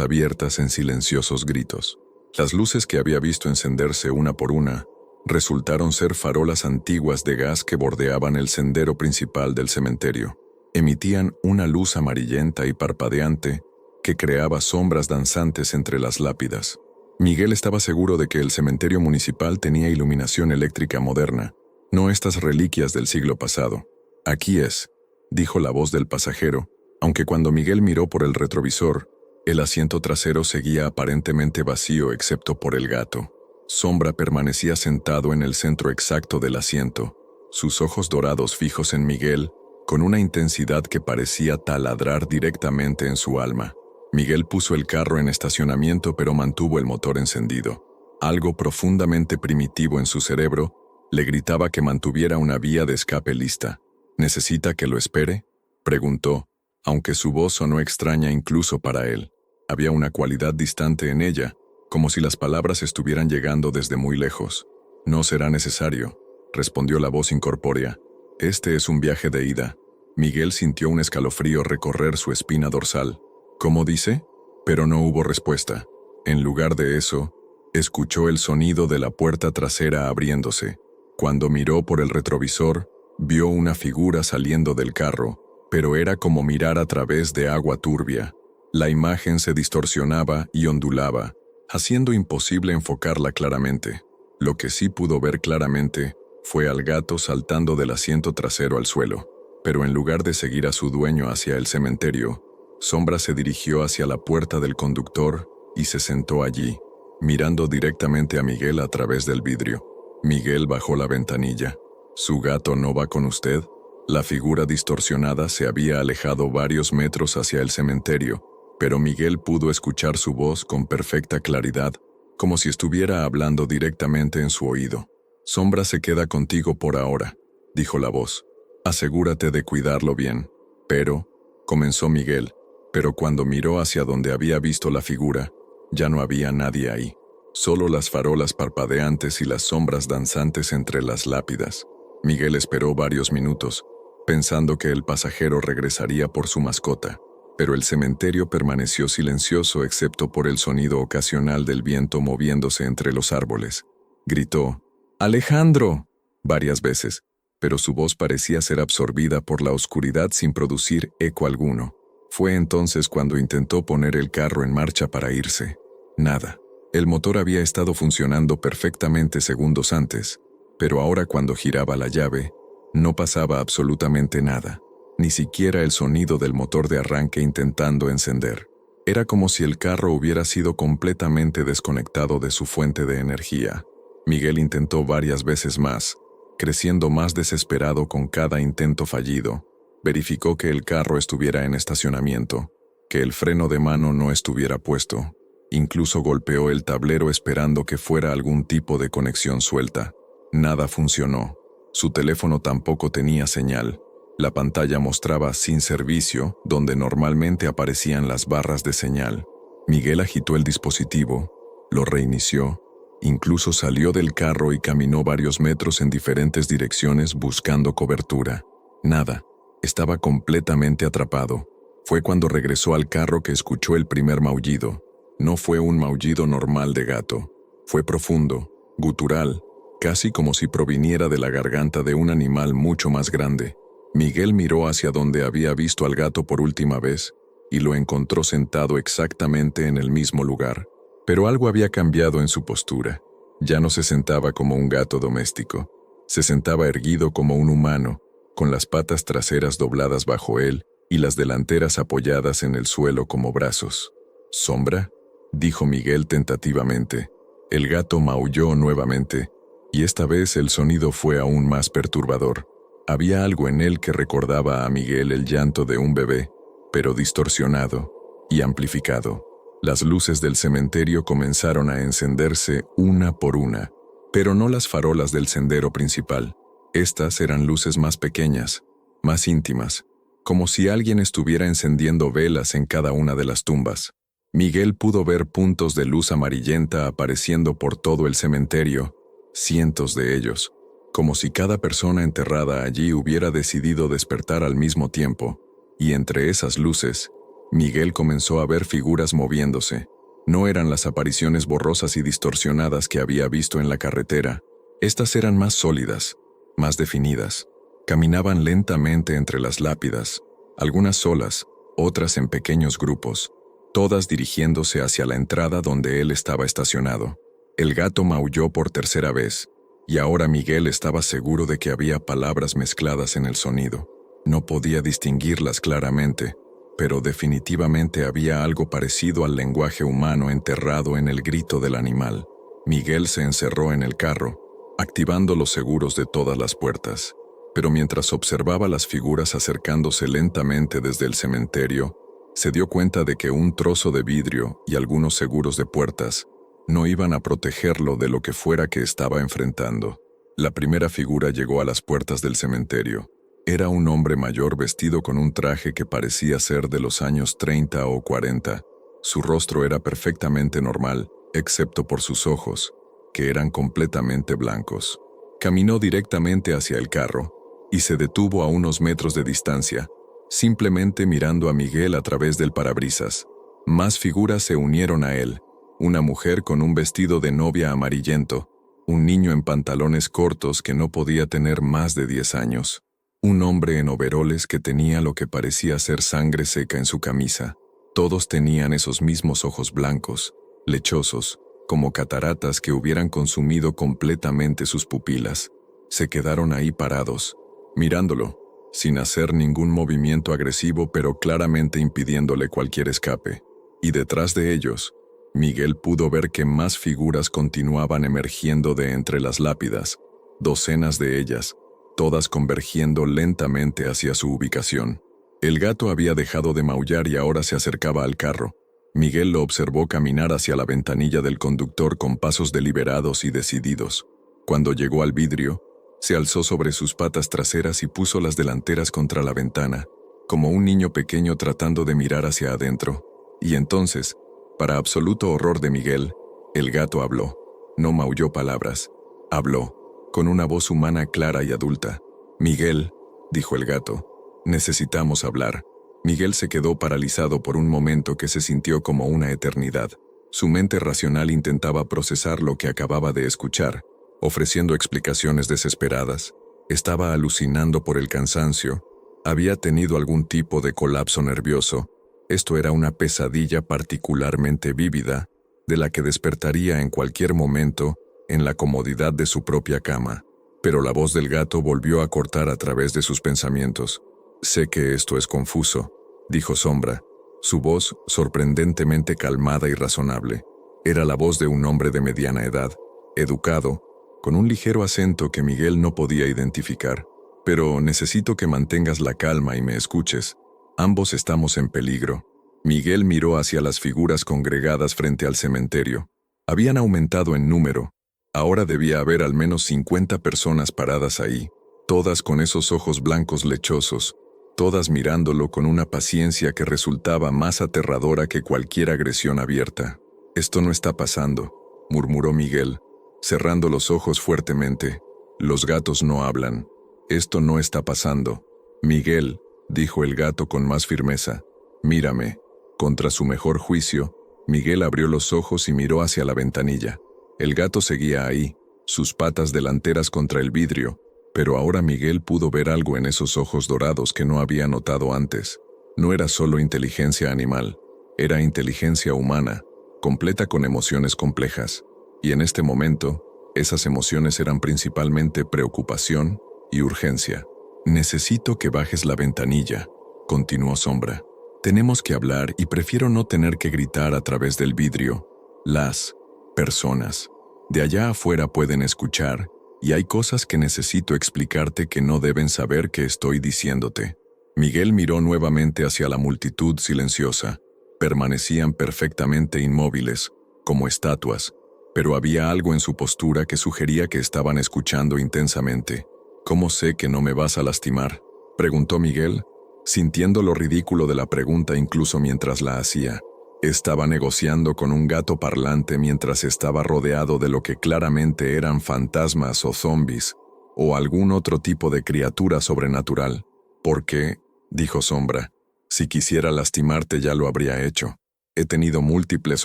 abiertas en silenciosos gritos. Las luces que había visto encenderse una por una resultaron ser farolas antiguas de gas que bordeaban el sendero principal del cementerio. Emitían una luz amarillenta y parpadeante que creaba sombras danzantes entre las lápidas. Miguel estaba seguro de que el cementerio municipal tenía iluminación eléctrica moderna, no estas reliquias del siglo pasado. «Aquí es», dijo la voz del pasajero, aunque cuando Miguel miró por el retrovisor, el asiento trasero seguía aparentemente vacío excepto por el gato. Sombra permanecía sentado en el centro exacto del asiento, sus ojos dorados fijos en Miguel, con una intensidad que parecía taladrar directamente en su alma. Miguel puso el carro en estacionamiento pero mantuvo el motor encendido. Algo profundamente primitivo en su cerebro le gritaba que mantuviera una vía de escape lista. «¿Necesita que lo espere?», preguntó, aunque su voz sonó extraña incluso para él. Había una cualidad distante en ella, como si las palabras estuvieran llegando desde muy lejos. «No será necesario», respondió la voz incorpórea. «Este es un viaje de ida». Miguel sintió un escalofrío recorrer su espina dorsal. «¿Cómo dice?», pero no hubo respuesta. En lugar de eso, escuchó el sonido de la puerta trasera abriéndose. Cuando miró por el retrovisor, vio una figura saliendo del carro, pero era como mirar a través de agua turbia. La imagen se distorsionaba y ondulaba, haciendo imposible enfocarla claramente. Lo que sí pudo ver claramente fue al gato saltando del asiento trasero al suelo, pero en lugar de seguir a su dueño hacia el cementerio, Sombra se dirigió hacia la puerta del conductor y se sentó allí, mirando directamente a Miguel a través del vidrio. Miguel bajó la ventanilla. «¿Su gato no va con usted?». La figura distorsionada se había alejado varios metros hacia el cementerio, pero Miguel pudo escuchar su voz con perfecta claridad, como si estuviera hablando directamente en su oído. «Sombra se queda contigo por ahora», dijo la voz. «Asegúrate de cuidarlo bien». «Pero», comenzó Miguel, pero cuando miró hacia donde había visto la figura, ya no había nadie ahí. Solo las farolas parpadeantes y las sombras danzantes entre las lápidas. Miguel esperó varios minutos, pensando que el pasajero regresaría por su mascota, pero el cementerio permaneció silencioso excepto por el sonido ocasional del viento moviéndose entre los árboles. Gritó, «¡Alejandro!», varias veces, pero su voz parecía ser absorbida por la oscuridad sin producir eco alguno. Fue entonces cuando intentó poner el carro en marcha para irse. Nada. El motor había estado funcionando perfectamente segundos antes, pero ahora cuando giraba la llave, no pasaba absolutamente nada, ni siquiera el sonido del motor de arranque intentando encender. Era como si el carro hubiera sido completamente desconectado de su fuente de energía. Miguel intentó varias veces más, creciendo más desesperado con cada intento fallido. Verificó que el carro estuviera en estacionamiento, que el freno de mano no estuviera puesto. Incluso golpeó el tablero esperando que fuera algún tipo de conexión suelta. Nada funcionó. Su teléfono tampoco tenía señal. La pantalla mostraba sin servicio, donde normalmente aparecían las barras de señal. Miguel agitó el dispositivo, lo reinició, incluso salió del carro y caminó varios metros en diferentes direcciones buscando cobertura. Nada. Estaba completamente atrapado. Fue cuando regresó al carro que escuchó el primer maullido. No fue un maullido normal de gato. Fue profundo, gutural, casi como si proviniera de la garganta de un animal mucho más grande. Miguel miró hacia donde había visto al gato por última vez y lo encontró sentado exactamente en el mismo lugar. Pero algo había cambiado en su postura. Ya no se sentaba como un gato doméstico. Se sentaba erguido como un humano, con las patas traseras dobladas bajo él y las delanteras apoyadas en el suelo como brazos. «¿Sombra?», dijo Miguel tentativamente. El gato maulló nuevamente, y esta vez el sonido fue aún más perturbador. Había algo en él que recordaba a Miguel el llanto de un bebé, pero distorsionado y amplificado. Las luces del cementerio comenzaron a encenderse una por una, pero no las farolas del sendero principal. Estas eran luces más pequeñas, más íntimas, como si alguien estuviera encendiendo velas en cada una de las tumbas. Miguel pudo ver puntos de luz amarillenta apareciendo por todo el cementerio, cientos de ellos, como si cada persona enterrada allí hubiera decidido despertar al mismo tiempo, y entre esas luces, Miguel comenzó a ver figuras moviéndose. No eran las apariciones borrosas y distorsionadas que había visto en la carretera. Estas eran más sólidas, más definidas. Caminaban lentamente entre las lápidas, algunas solas, otras en pequeños grupos, todas dirigiéndose hacia la entrada donde él estaba estacionado. El gato maulló por tercera vez, y ahora Miguel estaba seguro de que había palabras mezcladas en el sonido. No podía distinguirlas claramente, pero definitivamente había algo parecido al lenguaje humano enterrado en el grito del animal. Miguel se encerró en el carro, activando los seguros de todas las puertas. Pero mientras observaba las figuras acercándose lentamente desde el cementerio, se dio cuenta de que un trozo de vidrio y algunos seguros de puertas no iban a protegerlo de lo que fuera que estaba enfrentando. La primera figura llegó a las puertas del cementerio. Era un hombre mayor vestido con un traje que parecía ser de los años 30 o 40. Su rostro era perfectamente normal, excepto por sus ojos, que eran completamente blancos. Caminó directamente hacia el carro y se detuvo a unos metros de distancia, simplemente mirando a Miguel a través del parabrisas. Más figuras se unieron a él. Una mujer con un vestido de novia amarillento, un niño en pantalones cortos que no podía tener más de 10 años, un hombre en overoles que tenía lo que parecía ser sangre seca en su camisa. Todos tenían esos mismos ojos blancos, lechosos, como cataratas que hubieran consumido completamente sus pupilas. Se quedaron ahí parados, mirándolo, sin hacer ningún movimiento agresivo pero claramente impidiéndole cualquier escape. Y detrás de ellos, Miguel pudo ver que más figuras continuaban emergiendo de entre las lápidas, docenas de ellas, todas convergiendo lentamente hacia su ubicación. El gato había dejado de maullar y ahora se acercaba al carro. Miguel lo observó caminar hacia la ventanilla del conductor con pasos deliberados y decididos. Cuando llegó al vidrio, se alzó sobre sus patas traseras y puso las delanteras contra la ventana, como un niño pequeño tratando de mirar hacia adentro. Y entonces, para absoluto horror de Miguel, el gato habló. No maulló palabras. Habló, con una voz humana clara y adulta. «Miguel», dijo el gato, «necesitamos hablar». Miguel se quedó paralizado por un momento que se sintió como una eternidad. Su mente racional intentaba procesar lo que acababa de escuchar, ofreciendo explicaciones desesperadas. Estaba alucinando por el cansancio. Había tenido algún tipo de colapso nervioso. Esto era una pesadilla particularmente vívida, de la que despertaría en cualquier momento en la comodidad de su propia cama. Pero la voz del gato volvió a cortar a través de sus pensamientos. «Sé que esto es confuso», dijo Sombra. Su voz, sorprendentemente calmada y razonable, era la voz de un hombre de mediana edad, educado, con un ligero acento que Miguel no podía identificar. «Pero necesito que mantengas la calma y me escuches. Ambos estamos en peligro». Miguel miró hacia las figuras congregadas frente al cementerio. Habían aumentado en número. Ahora debía haber al menos 50 personas paradas ahí, todas con esos ojos blancos lechosos, todas mirándolo con una paciencia que resultaba más aterradora que cualquier agresión abierta. «Esto no está pasando», murmuró Miguel, cerrando los ojos fuertemente. «Los gatos no hablan. Esto no está pasando». «Miguel», dijo el gato con más firmeza, «mírame». Contra su mejor juicio, Miguel abrió los ojos y miró hacia la ventanilla. El gato seguía ahí, sus patas delanteras contra el vidrio, pero ahora Miguel pudo ver algo en esos ojos dorados que no había notado antes. No era solo inteligencia animal, era inteligencia humana, completa con emociones complejas. Y en este momento, esas emociones eran principalmente preocupación y urgencia. «Necesito que bajes la ventanilla», continuó Sombra. «Tenemos que hablar y prefiero no tener que gritar a través del vidrio. Las personas de allá afuera pueden escuchar, y hay cosas que necesito explicarte que no deben saber que estoy diciéndote». Miguel miró nuevamente hacia la multitud silenciosa. Permanecían perfectamente inmóviles, como estatuas, pero había algo en su postura que sugería que estaban escuchando intensamente. «¿Cómo sé que no me vas a lastimar?», preguntó Miguel, sintiendo lo ridículo de la pregunta incluso mientras la hacía. Estaba negociando con un gato parlante mientras estaba rodeado de lo que claramente eran fantasmas o zombies, o algún otro tipo de criatura sobrenatural. ¿Por qué?, dijo Sombra. Si quisiera lastimarte ya lo habría hecho. He tenido múltiples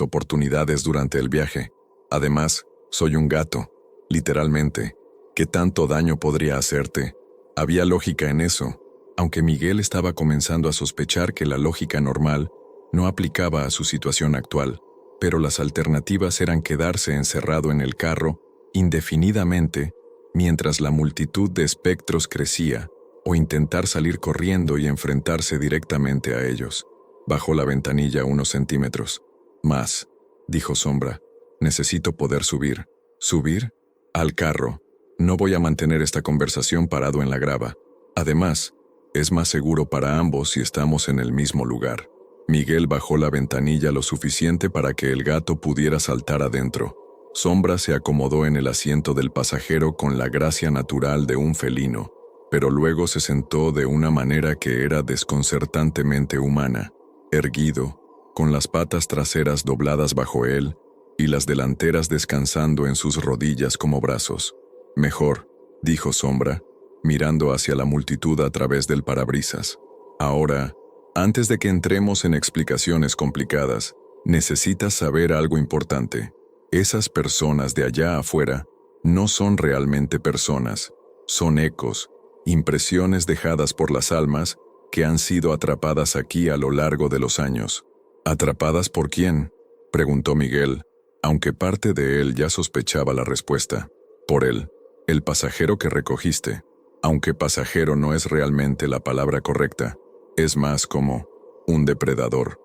oportunidades durante el viaje. Además, soy un gato, literalmente. ¿Qué tanto daño podría hacerte? Había lógica en eso, aunque Miguel estaba comenzando a sospechar que la lógica normal no aplicaba a su situación actual, pero las alternativas eran quedarse encerrado en el carro indefinidamente mientras la multitud de espectros crecía, o intentar salir corriendo y enfrentarse directamente a ellos. Bajó la ventanilla unos centímetros. Más, dijo Sombra. Necesito poder subir. ¿Subir? Al carro. No voy a mantener esta conversación parado en la grava. Además, es más seguro para ambos si estamos en el mismo lugar. Miguel bajó la ventanilla lo suficiente para que el gato pudiera saltar adentro. Sombra se acomodó en el asiento del pasajero con la gracia natural de un felino, pero luego se sentó de una manera que era desconcertantemente humana, erguido, con las patas traseras dobladas bajo él y las delanteras descansando en sus rodillas como brazos. Mejor, dijo Sombra, mirando hacia la multitud a través del parabrisas. Ahora, antes de que entremos en explicaciones complicadas, necesitas saber algo importante. Esas personas de allá afuera no son realmente personas, son ecos, impresiones dejadas por las almas que han sido atrapadas aquí a lo largo de los años. ¿Atrapadas por quién?, preguntó Miguel, aunque parte de él ya sospechaba la respuesta. Por él, el pasajero que recogiste, aunque pasajero no es realmente la palabra correcta, es más como un depredador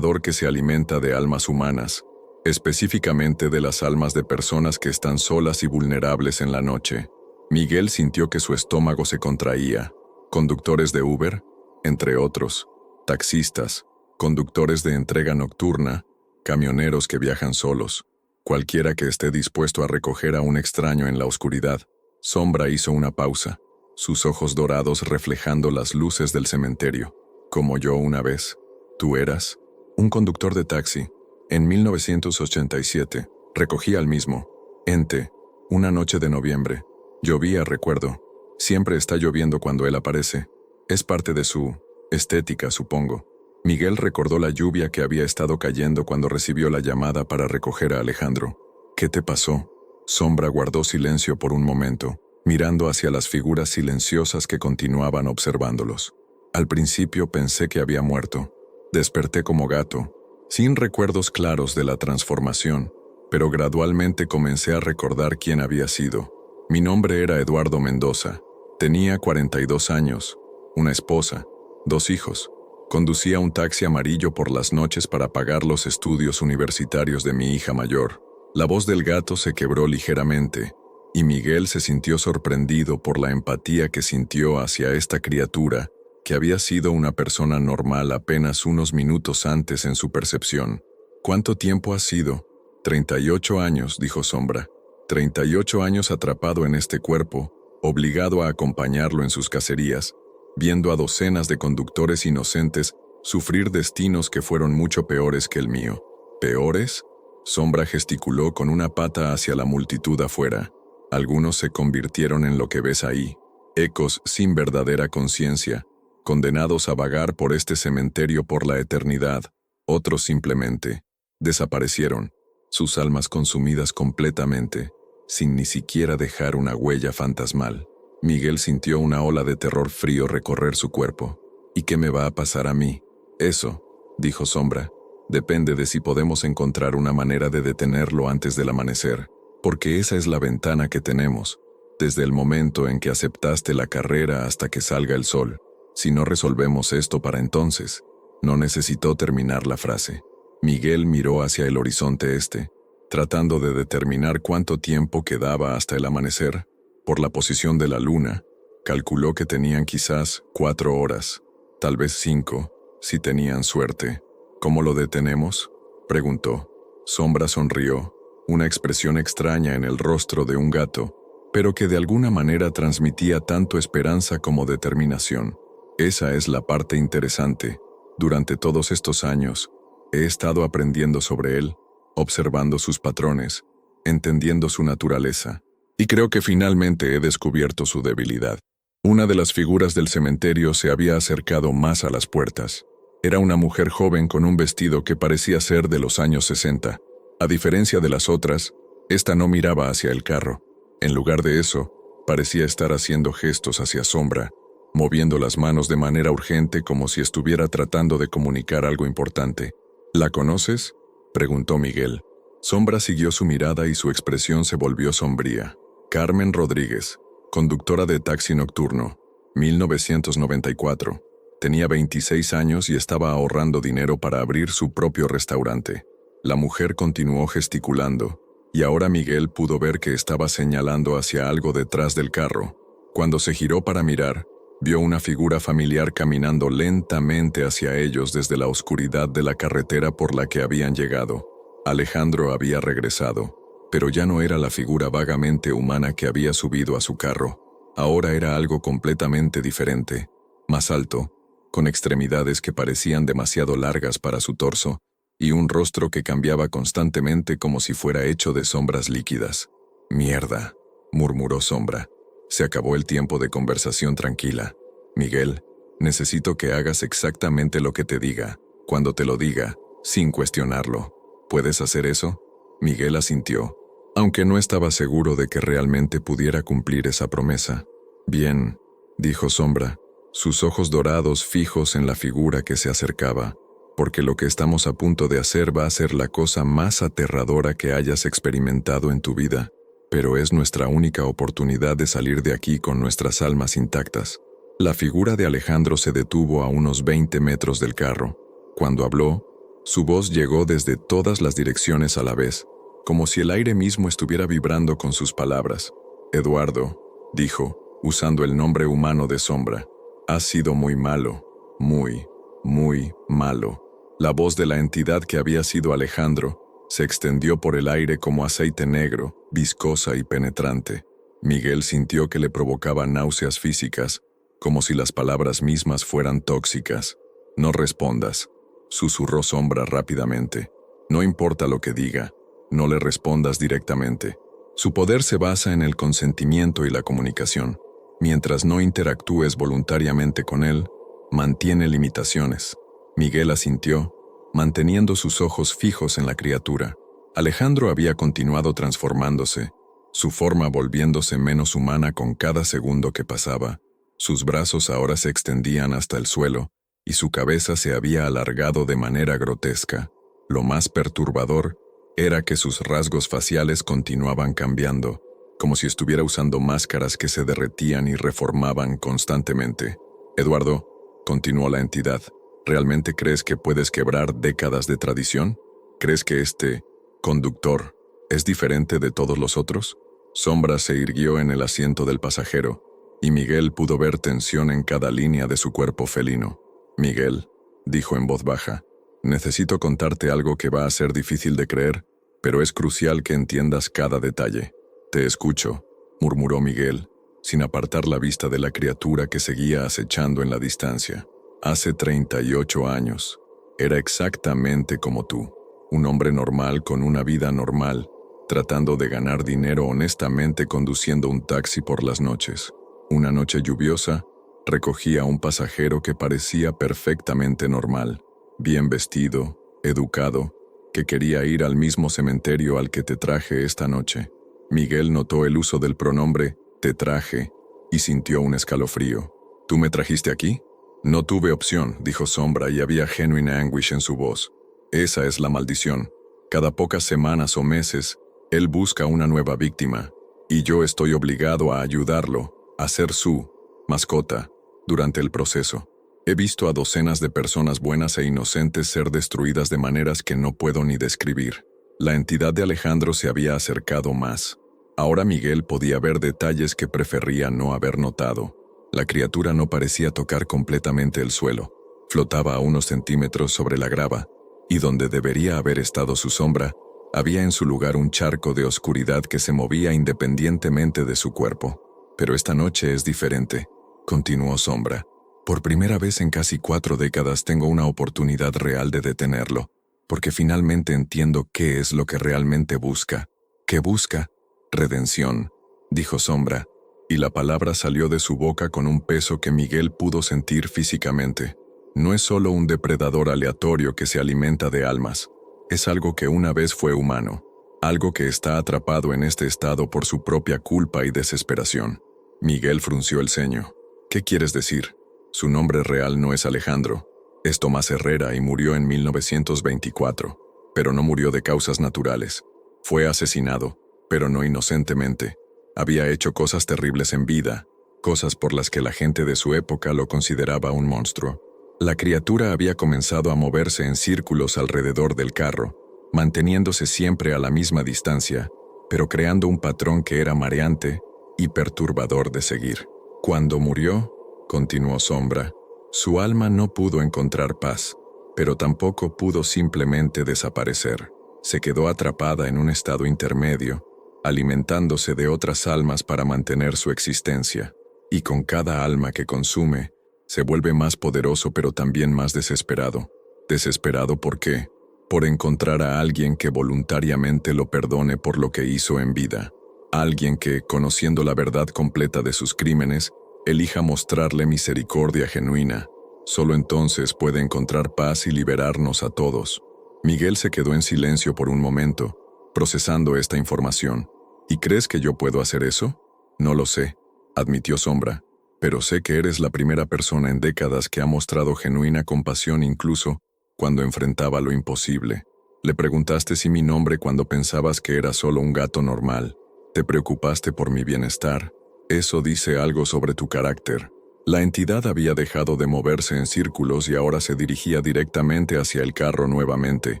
que se alimenta de almas humanas, específicamente de las almas de personas que están solas y vulnerables en la noche. Miguel sintió que su estómago se contraía. Conductores de Uber, entre otros, taxistas, conductores de entrega nocturna, camioneros que viajan solos, cualquiera que esté dispuesto a recoger a un extraño en la oscuridad. Sombra hizo una pausa, sus ojos dorados reflejando las luces del cementerio. Como yo una vez. ¿Tú eras? Un conductor de taxi. En 1987, recogí al mismo ente, una noche de noviembre. Llovía, recuerdo. Siempre está lloviendo cuando él aparece. Es parte de su estética, supongo. Miguel recordó la lluvia que había estado cayendo cuando recibió la llamada para recoger a Alejandro. ¿Qué te pasó? Sombra guardó silencio por un momento, mirando hacia las figuras silenciosas que continuaban observándolos. Al principio pensé que había muerto. Desperté como gato, sin recuerdos claros de la transformación, pero gradualmente comencé a recordar quién había sido. Mi nombre era Eduardo Mendoza. Tenía 42 años, una esposa, 2 hijos. Conducía un taxi amarillo por las noches para pagar los estudios universitarios de mi hija mayor. La voz del gato se quebró ligeramente, y Miguel se sintió sorprendido por la empatía que sintió hacia esta criatura, que había sido una persona normal apenas unos minutos antes en su percepción. ¿Cuánto tiempo ha sido? 38 años, dijo Sombra. 38 años atrapado en este cuerpo, obligado a acompañarlo en sus cacerías, viendo a docenas de conductores inocentes sufrir destinos que fueron mucho peores que el mío. ¿Peores? Sombra gesticuló con una pata hacia la multitud afuera. Algunos se convirtieron en lo que ves ahí, ecos sin verdadera conciencia, condenados a vagar por este cementerio por la eternidad. Otros simplemente desaparecieron, sus almas consumidas completamente, sin ni siquiera dejar una huella fantasmal. Miguel sintió una ola de terror frío recorrer su cuerpo. ¿Y qué me va a pasar a mí? Eso, dijo Sombra, depende de si podemos encontrar una manera de detenerlo antes del amanecer, porque esa es la ventana que tenemos, desde el momento en que aceptaste la carrera hasta que salga el sol. Si no resolvemos esto para entonces, no necesitó terminar la frase. Miguel miró hacia el horizonte este, tratando de determinar cuánto tiempo quedaba hasta el amanecer. Por la posición de la luna, calculó que tenían quizás 4 horas, tal vez 5, si tenían suerte. ¿Cómo lo detenemos?, preguntó. Sombra sonrió, una expresión extraña en el rostro de un gato, pero que de alguna manera transmitía tanto esperanza como determinación. Esa es la parte interesante. Durante todos estos años, He estado aprendiendo sobre él, observando sus patrones, entendiendo su naturaleza, y creo que finalmente he descubierto su debilidad. Una de las figuras del cementerio se había acercado más a las puertas. Era una mujer joven con un vestido que parecía ser de los años 60. A diferencia de las otras, esta no miraba hacia el carro. En lugar de eso, parecía estar haciendo gestos hacia Sombra, moviendo las manos de manera urgente como si estuviera tratando de comunicar algo importante. ¿La conoces?, preguntó Miguel. Sombra siguió su mirada y su expresión se volvió sombría. Carmen Rodríguez, conductora de taxi nocturno, 1994. Tenía 26 años y estaba ahorrando dinero para abrir su propio restaurante. La mujer continuó gesticulando, y ahora Miguel pudo ver que estaba señalando hacia algo detrás del carro. Cuando se giró para mirar, vio una figura familiar caminando lentamente hacia ellos desde la oscuridad de la carretera por la que habían llegado. Alejandro había regresado, pero ya no era la figura vagamente humana que había subido a su carro. Ahora era algo completamente diferente, más alto, con extremidades que parecían demasiado largas para su torso, y un rostro que cambiaba constantemente como si fuera hecho de sombras líquidas. «Mierda», murmuró Sombra. Se acabó el tiempo de conversación tranquila. «Miguel, necesito que hagas exactamente lo que te diga, cuando te lo diga, sin cuestionarlo. ¿Puedes hacer eso?». Miguel asintió, aunque no estaba seguro de que realmente pudiera cumplir esa promesa. «Bien», dijo Sombra, sus ojos dorados fijos en la figura que se acercaba, «porque lo que estamos a punto de hacer va a ser la cosa más aterradora que hayas experimentado en tu vida, pero es nuestra única oportunidad de salir de aquí con nuestras almas intactas». La figura de Alejandro se detuvo a unos 20 metros del carro. Cuando habló, su voz llegó desde todas las direcciones a la vez, como si el aire mismo estuviera vibrando con sus palabras. «Eduardo», dijo, usando el nombre humano de Sombra, «has sido muy malo, muy, muy malo». La voz de la entidad que había sido Alejandro se extendió por el aire como aceite negro, viscosa y penetrante. Miguel sintió que le provocaba náuseas físicas, como si las palabras mismas fueran tóxicas. «No respondas», susurró Sombra rápidamente. «No importa lo que diga, no le respondas directamente. Su poder se basa en el consentimiento y la comunicación. Mientras no interactúes voluntariamente con él, mantiene limitaciones». Miguel asintió, manteniendo sus ojos fijos en la criatura. Alejandro había continuado transformándose, su forma volviéndose menos humana con cada segundo que pasaba. Sus brazos ahora se extendían hasta el suelo, y su cabeza se había alargado de manera grotesca. Lo más perturbador era que sus rasgos faciales continuaban cambiando, como si estuviera usando máscaras que se derretían y reformaban constantemente. «Eduardo», continuó la entidad, ¿realmente crees que puedes quebrar décadas de tradición? ¿Crees que este conductor es diferente de todos los otros? Sombra se irguió en el asiento del pasajero, y Miguel pudo ver tensión en cada línea de su cuerpo felino. «Miguel», dijo en voz baja, «necesito contarte algo que va a ser difícil de creer, pero es crucial que entiendas cada detalle». «Te escucho», murmuró Miguel, sin apartar la vista de la criatura que seguía acechando en la distancia. «Hace 38 años. Era exactamente como tú, un hombre normal con una vida normal, tratando de ganar dinero honestamente conduciendo un taxi por las noches. Una noche lluviosa, recogí a un pasajero que parecía perfectamente normal, bien vestido, educado, que quería ir al mismo cementerio al que te traje esta noche». Miguel notó el uso del pronombre «te traje» y sintió un escalofrío. «¿Tú me trajiste aquí?». «No tuve opción», dijo Sombra, y había genuine anguish en su voz. «Esa es la maldición. Cada pocas semanas o meses, él busca una nueva víctima, y yo estoy obligado a ayudarlo, a ser su mascota, durante el proceso. He visto a docenas de personas buenas e inocentes ser destruidas de maneras que no puedo ni describir». La entidad de Alejandro se había acercado más. Ahora Miguel podía ver detalles que prefería no haber notado. La criatura no parecía tocar completamente el suelo. Flotaba a unos centímetros sobre la grava, y donde debería haber estado su sombra, había en su lugar un charco de oscuridad que se movía independientemente de su cuerpo. «Pero esta noche es diferente», continuó Sombra. «Por primera vez en casi 4 décadas tengo una oportunidad real de detenerlo. porque finalmente entiendo qué es lo que realmente busca. ¿Qué busca? Redención, dijo Sombra, y la palabra salió de su boca con un peso que Miguel pudo sentir físicamente. No es solo un depredador aleatorio que se alimenta de almas, es algo que una vez fue humano, algo que está atrapado en este estado por su propia culpa y desesperación. Miguel frunció el ceño. ¿Qué quieres decir? Su nombre real no es Alejandro, es Tomás Herrera y murió en 1924, pero no murió de causas naturales. Fue asesinado, pero no inocentemente. Había hecho cosas terribles en vida, cosas por las que la gente de su época lo consideraba un monstruo. La criatura había comenzado a moverse en círculos alrededor del carro, manteniéndose siempre a la misma distancia, pero creando un patrón que era mareante y perturbador de seguir. Cuando murió, continuó Sombra, su alma no pudo encontrar paz, pero tampoco pudo simplemente desaparecer. Se quedó atrapada en un estado intermedio, alimentándose de otras almas para mantener su existencia, y con cada alma que consume, se vuelve más poderoso pero también más desesperado. ¿Desesperado por qué? Por encontrar a alguien que voluntariamente lo perdone por lo que hizo en vida. Alguien que, conociendo la verdad completa de sus crímenes, elija mostrarle misericordia genuina. Solo entonces puede encontrar paz y liberarnos a todos. Miguel se quedó en silencio por un momento, procesando esta información. ¿Y crees que yo puedo hacer eso? No lo sé, admitió Sombra, pero sé que eres la primera persona en décadas que ha mostrado genuina compasión incluso cuando enfrentaba lo imposible. Le preguntaste si mi nombre cuando pensabas que era solo un gato normal. Te preocupaste por mi bienestar. Eso dice algo sobre tu carácter. La entidad había dejado de moverse en círculos y ahora se dirigía directamente hacia el carro nuevamente.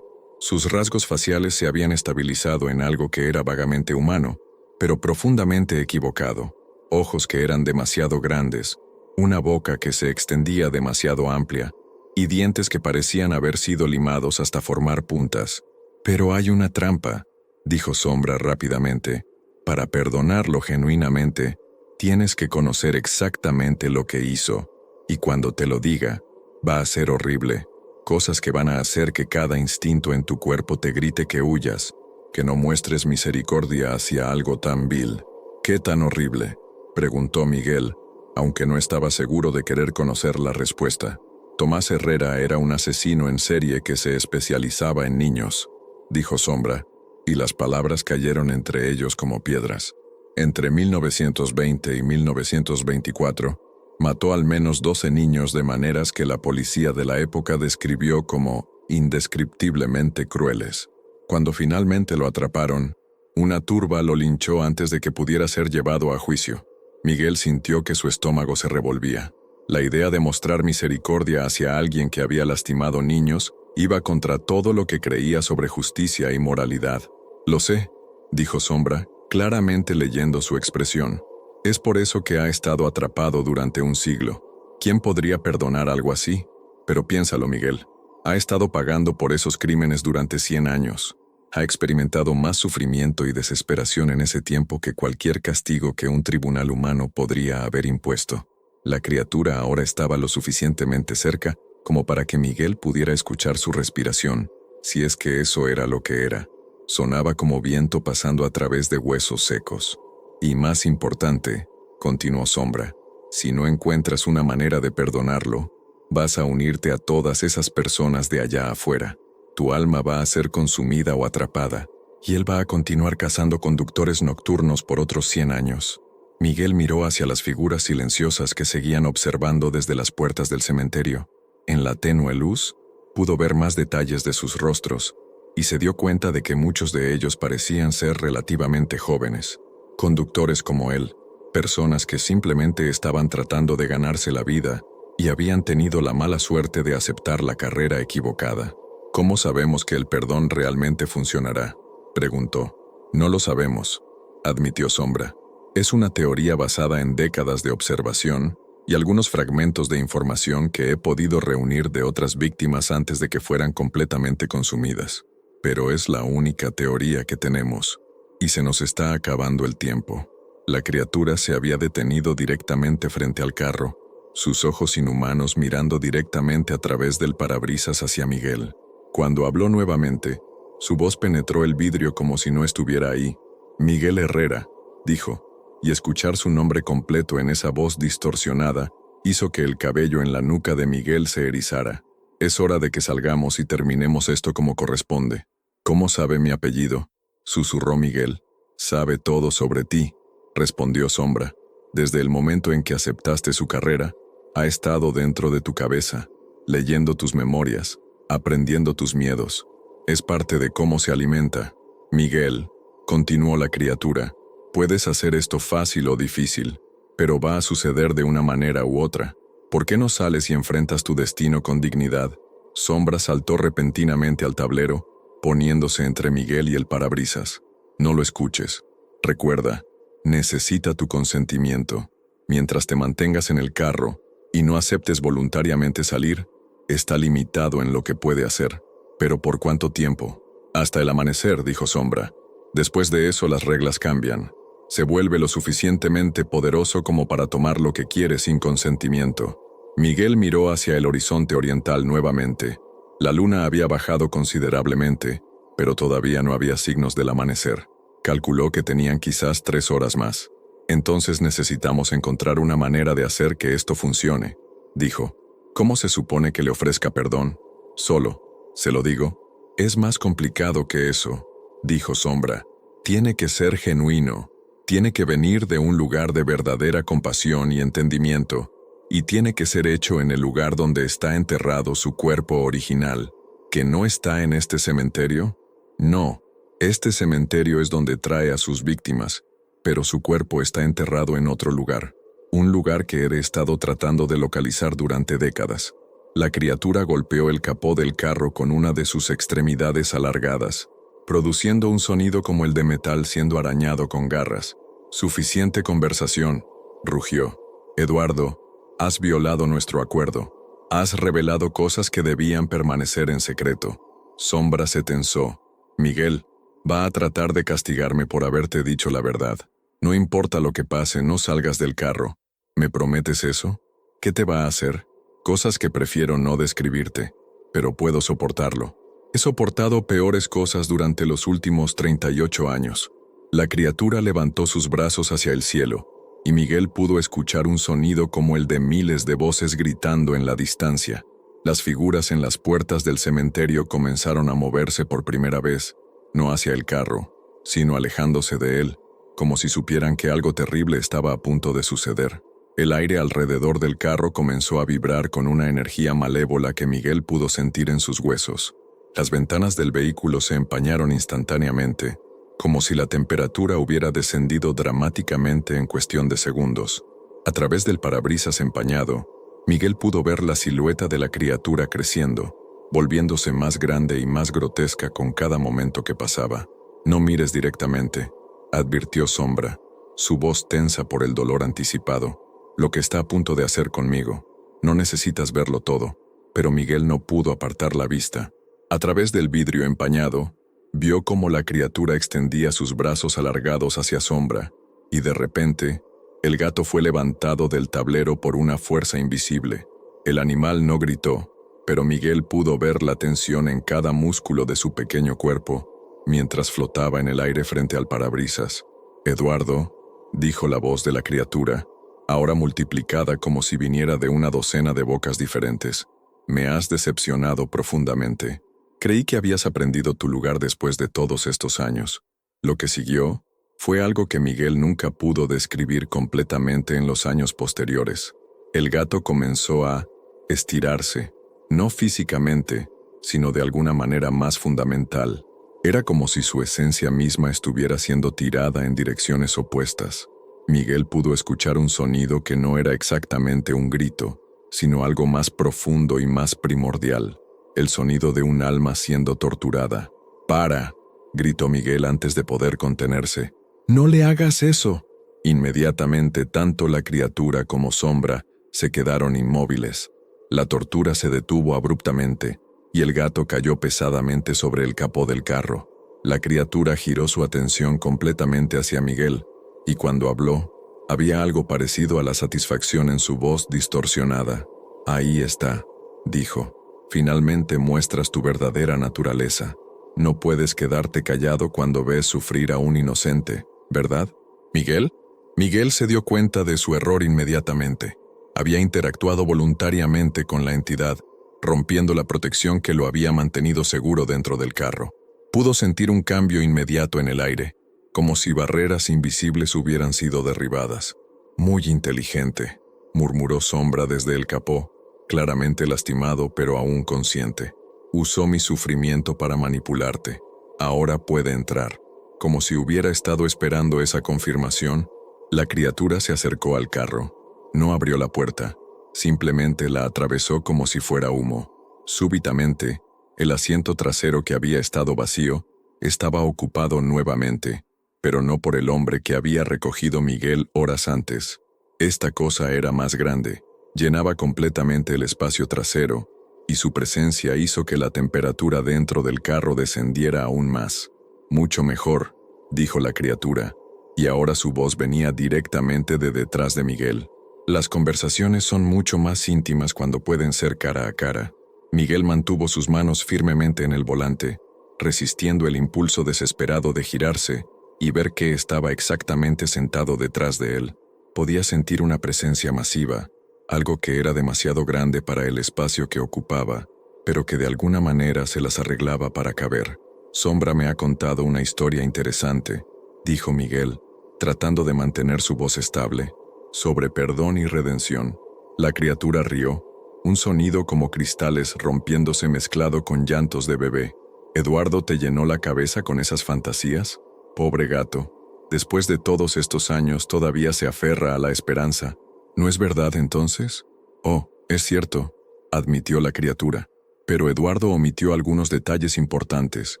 Sus rasgos faciales se habían estabilizado en algo que era vagamente humano, pero profundamente equivocado. Ojos que eran demasiado grandes, una boca que se extendía demasiado amplia, y dientes que parecían haber sido limados hasta formar puntas. Pero hay una trampa, dijo Sombra rápidamente. Para perdonarlo genuinamente, tienes que conocer exactamente lo que hizo, y cuando te lo diga, va a ser horrible. Cosas que van a hacer que cada instinto en tu cuerpo te grite que huyas, que no muestres misericordia hacia algo tan vil. ¿Qué tan horrible?, preguntó Miguel, aunque no estaba seguro de querer conocer la respuesta. Tomás Herrera era un asesino en serie que se especializaba en niños, dijo Sombra, y las palabras cayeron entre ellos como piedras. Entre 1920 y 1924, mató al menos 12 niños de maneras que la policía de la época describió como indescriptiblemente crueles. Cuando finalmente lo atraparon, una turba lo linchó antes de que pudiera ser llevado a juicio. Miguel sintió que su estómago se revolvía. La idea de mostrar misericordia hacia alguien que había lastimado niños iba contra todo lo que creía sobre justicia y moralidad. Lo sé, dijo Sombra, claramente leyendo su expresión. Es por eso que ha estado atrapado durante un siglo. ¿Quién podría perdonar algo así? Pero piénsalo, Miguel. Ha estado pagando por esos crímenes durante 100 años. Ha experimentado más sufrimiento y desesperación en ese tiempo que cualquier castigo que un tribunal humano podría haber impuesto. La criatura ahora estaba lo suficientemente cerca como para que Miguel pudiera escuchar su respiración, si es que eso era lo que era. Sonaba como viento pasando a través de huesos secos. Y más importante, continuó Sombra, si no encuentras una manera de perdonarlo, vas a unirte a todas esas personas de allá afuera. Tu alma va a ser consumida o atrapada, y él va a continuar cazando conductores nocturnos por otros 100 años. Miguel miró hacia las figuras silenciosas que seguían observando desde las puertas del cementerio. En la tenue luz, pudo ver más detalles de sus rostros, y se dio cuenta de que muchos de ellos parecían ser relativamente jóvenes. Conductores como él, personas que simplemente estaban tratando de ganarse la vida y habían tenido la mala suerte de aceptar la carrera equivocada. ¿Cómo sabemos que el perdón realmente funcionará?, preguntó. No lo sabemos, admitió Sombra. Es una teoría basada en décadas de observación y algunos fragmentos de información que he podido reunir de otras víctimas antes de que fueran completamente consumidas. Pero es la única teoría que tenemos, y se nos está acabando el tiempo. La criatura se había detenido directamente frente al carro, sus ojos inhumanos mirando directamente a través del parabrisas hacia Miguel. Cuando habló nuevamente, su voz penetró el vidrio como si no estuviera ahí. Miguel Herrera, dijo, y escuchar su nombre completo en esa voz distorsionada hizo que el cabello en la nuca de Miguel se erizara. Es hora de que salgamos y terminemos esto como corresponde. ¿Cómo sabe mi apellido?, susurró Miguel. Sabe todo sobre ti, respondió Sombra. Desde el momento en que aceptaste su carrera, ha estado dentro de tu cabeza, leyendo tus memorias, aprendiendo tus miedos. Es parte de cómo se alimenta. Miguel, continuó la criatura, puedes hacer esto fácil o difícil, pero va a suceder de una manera u otra. ¿Por qué no sales y enfrentas tu destino con dignidad? Sombra saltó repentinamente al tablero, poniéndose entre Miguel y el parabrisas. No lo escuches. Recuerda, necesita tu consentimiento. Mientras te mantengas en el carro y no aceptes voluntariamente salir, está limitado en lo que puede hacer. ¿Pero por cuánto tiempo? Hasta el amanecer, dijo Sombra. Después de eso las reglas cambian. Se vuelve lo suficientemente poderoso como para tomar lo que quiere sin consentimiento. Miguel miró hacia el horizonte oriental nuevamente. La luna había bajado considerablemente, pero todavía no había signos del amanecer. Calculó que tenían quizás 3 horas más. Entonces necesitamos encontrar una manera de hacer que esto funcione, dijo. ¿Cómo se supone que le ofrezca perdón? Solo, se lo digo. Es más complicado que eso, dijo Sombra. Tiene que ser genuino. Tiene que venir de un lugar de verdadera compasión y entendimiento, y tiene que ser hecho en el lugar donde está enterrado su cuerpo original, que no está en este cementerio. No, este cementerio es donde trae a sus víctimas, pero su cuerpo está enterrado en otro lugar, un lugar que he estado tratando de localizar durante décadas. La criatura golpeó el capó del carro con una de sus extremidades alargadas, produciendo un sonido como el de metal siendo arañado con garras. Suficiente conversación, rugió. Eduardo, has violado nuestro acuerdo. Has revelado cosas que debían permanecer en secreto. Sombra se tensó. Miguel, va a tratar de castigarme por haberte dicho la verdad. No importa lo que pase, no salgas del carro. ¿Me prometes eso? ¿Qué te va a hacer? Cosas que prefiero no describirte, pero puedo soportarlo. He soportado peores cosas durante los últimos 38 años. La criatura levantó sus brazos hacia el cielo, y Miguel pudo escuchar un sonido como el de miles de voces gritando en la distancia. Las figuras en las puertas del cementerio comenzaron a moverse por primera vez, no hacia el carro, sino alejándose de él, como si supieran que algo terrible estaba a punto de suceder. El aire alrededor del carro comenzó a vibrar con una energía malévola que Miguel pudo sentir en sus huesos. Las ventanas del vehículo se empañaron instantáneamente, como si la temperatura hubiera descendido dramáticamente en cuestión de segundos. A través del parabrisas empañado, Miguel pudo ver la silueta de la criatura creciendo, volviéndose más grande y más grotesca con cada momento que pasaba. No mires directamente, advirtió Sombra, su voz tensa por el dolor anticipado. Lo que está a punto de hacer conmigo. No necesitas verlo todo, pero Miguel no pudo apartar la vista. A través del vidrio empañado, vio cómo la criatura extendía sus brazos alargados hacia Sombra, y de repente, el gato fue levantado del tablero por una fuerza invisible. El animal no gritó, pero Miguel pudo ver la tensión en cada músculo de su pequeño cuerpo, mientras flotaba en el aire frente al parabrisas. Eduardo, dijo la voz de la criatura, ahora multiplicada como si viniera de una docena de bocas diferentes. Me has decepcionado profundamente. Creí que habías aprendido tu lugar después de todos estos años. Lo que siguió fue algo que Miguel nunca pudo describir completamente en los años posteriores. El gato comenzó a estirarse, no físicamente, sino de alguna manera más fundamental. Era como si su esencia misma estuviera siendo tirada en direcciones opuestas. Miguel pudo escuchar un sonido que no era exactamente un grito, sino algo más profundo y más primordial. El sonido de un alma siendo torturada. ¡Para!, gritó Miguel antes de poder contenerse. ¡No le hagas eso! Inmediatamente, tanto la criatura como Sombra se quedaron inmóviles. La tortura se detuvo abruptamente, y el gato cayó pesadamente sobre el capó del carro. La criatura giró su atención completamente hacia Miguel, y cuando habló, había algo parecido a la satisfacción en su voz distorsionada. «Ahí está», dijo. Finalmente muestras tu verdadera naturaleza. No puedes quedarte callado cuando ves sufrir a un inocente, ¿verdad? ¿Miguel? Miguel se dio cuenta de su error inmediatamente. Había interactuado voluntariamente con la entidad, rompiendo la protección que lo había mantenido seguro dentro del carro. Pudo sentir un cambio inmediato en el aire, como si barreras invisibles hubieran sido derribadas. Muy inteligente, murmuró Sombra desde el capó, claramente lastimado pero aún consciente. Usó mi sufrimiento para manipularte. Ahora puede entrar. Como si hubiera estado esperando esa confirmación, la criatura se acercó al carro. No abrió la puerta, simplemente la atravesó como si fuera humo. Súbitamente, el asiento trasero que había estado vacío estaba ocupado nuevamente, pero no por el hombre que había recogido Miguel horas antes. Esta cosa era más grande, llenaba completamente el espacio trasero, y su presencia hizo que la temperatura dentro del carro descendiera aún más. Mucho mejor, dijo la criatura, y ahora su voz venía directamente de detrás de Miguel. Las conversaciones son mucho más íntimas cuando pueden ser cara a cara. Miguel mantuvo sus manos firmemente en el volante, resistiendo el impulso desesperado de girarse y ver que estaba exactamente sentado detrás de él. Podía sentir una presencia masiva, algo que era demasiado grande para el espacio que ocupaba, pero que de alguna manera se las arreglaba para caber. Sombra me ha contado una historia interesante, dijo Miguel, tratando de mantener su voz estable, sobre perdón y redención. La criatura rió, un sonido como cristales rompiéndose mezclado con llantos de bebé. ¿Eduardo te llenó la cabeza con esas fantasías? Pobre gato. Después de todos estos años todavía se aferra a la esperanza. ¿No es verdad entonces? Oh, es cierto, admitió la criatura. Pero Eduardo omitió algunos detalles importantes,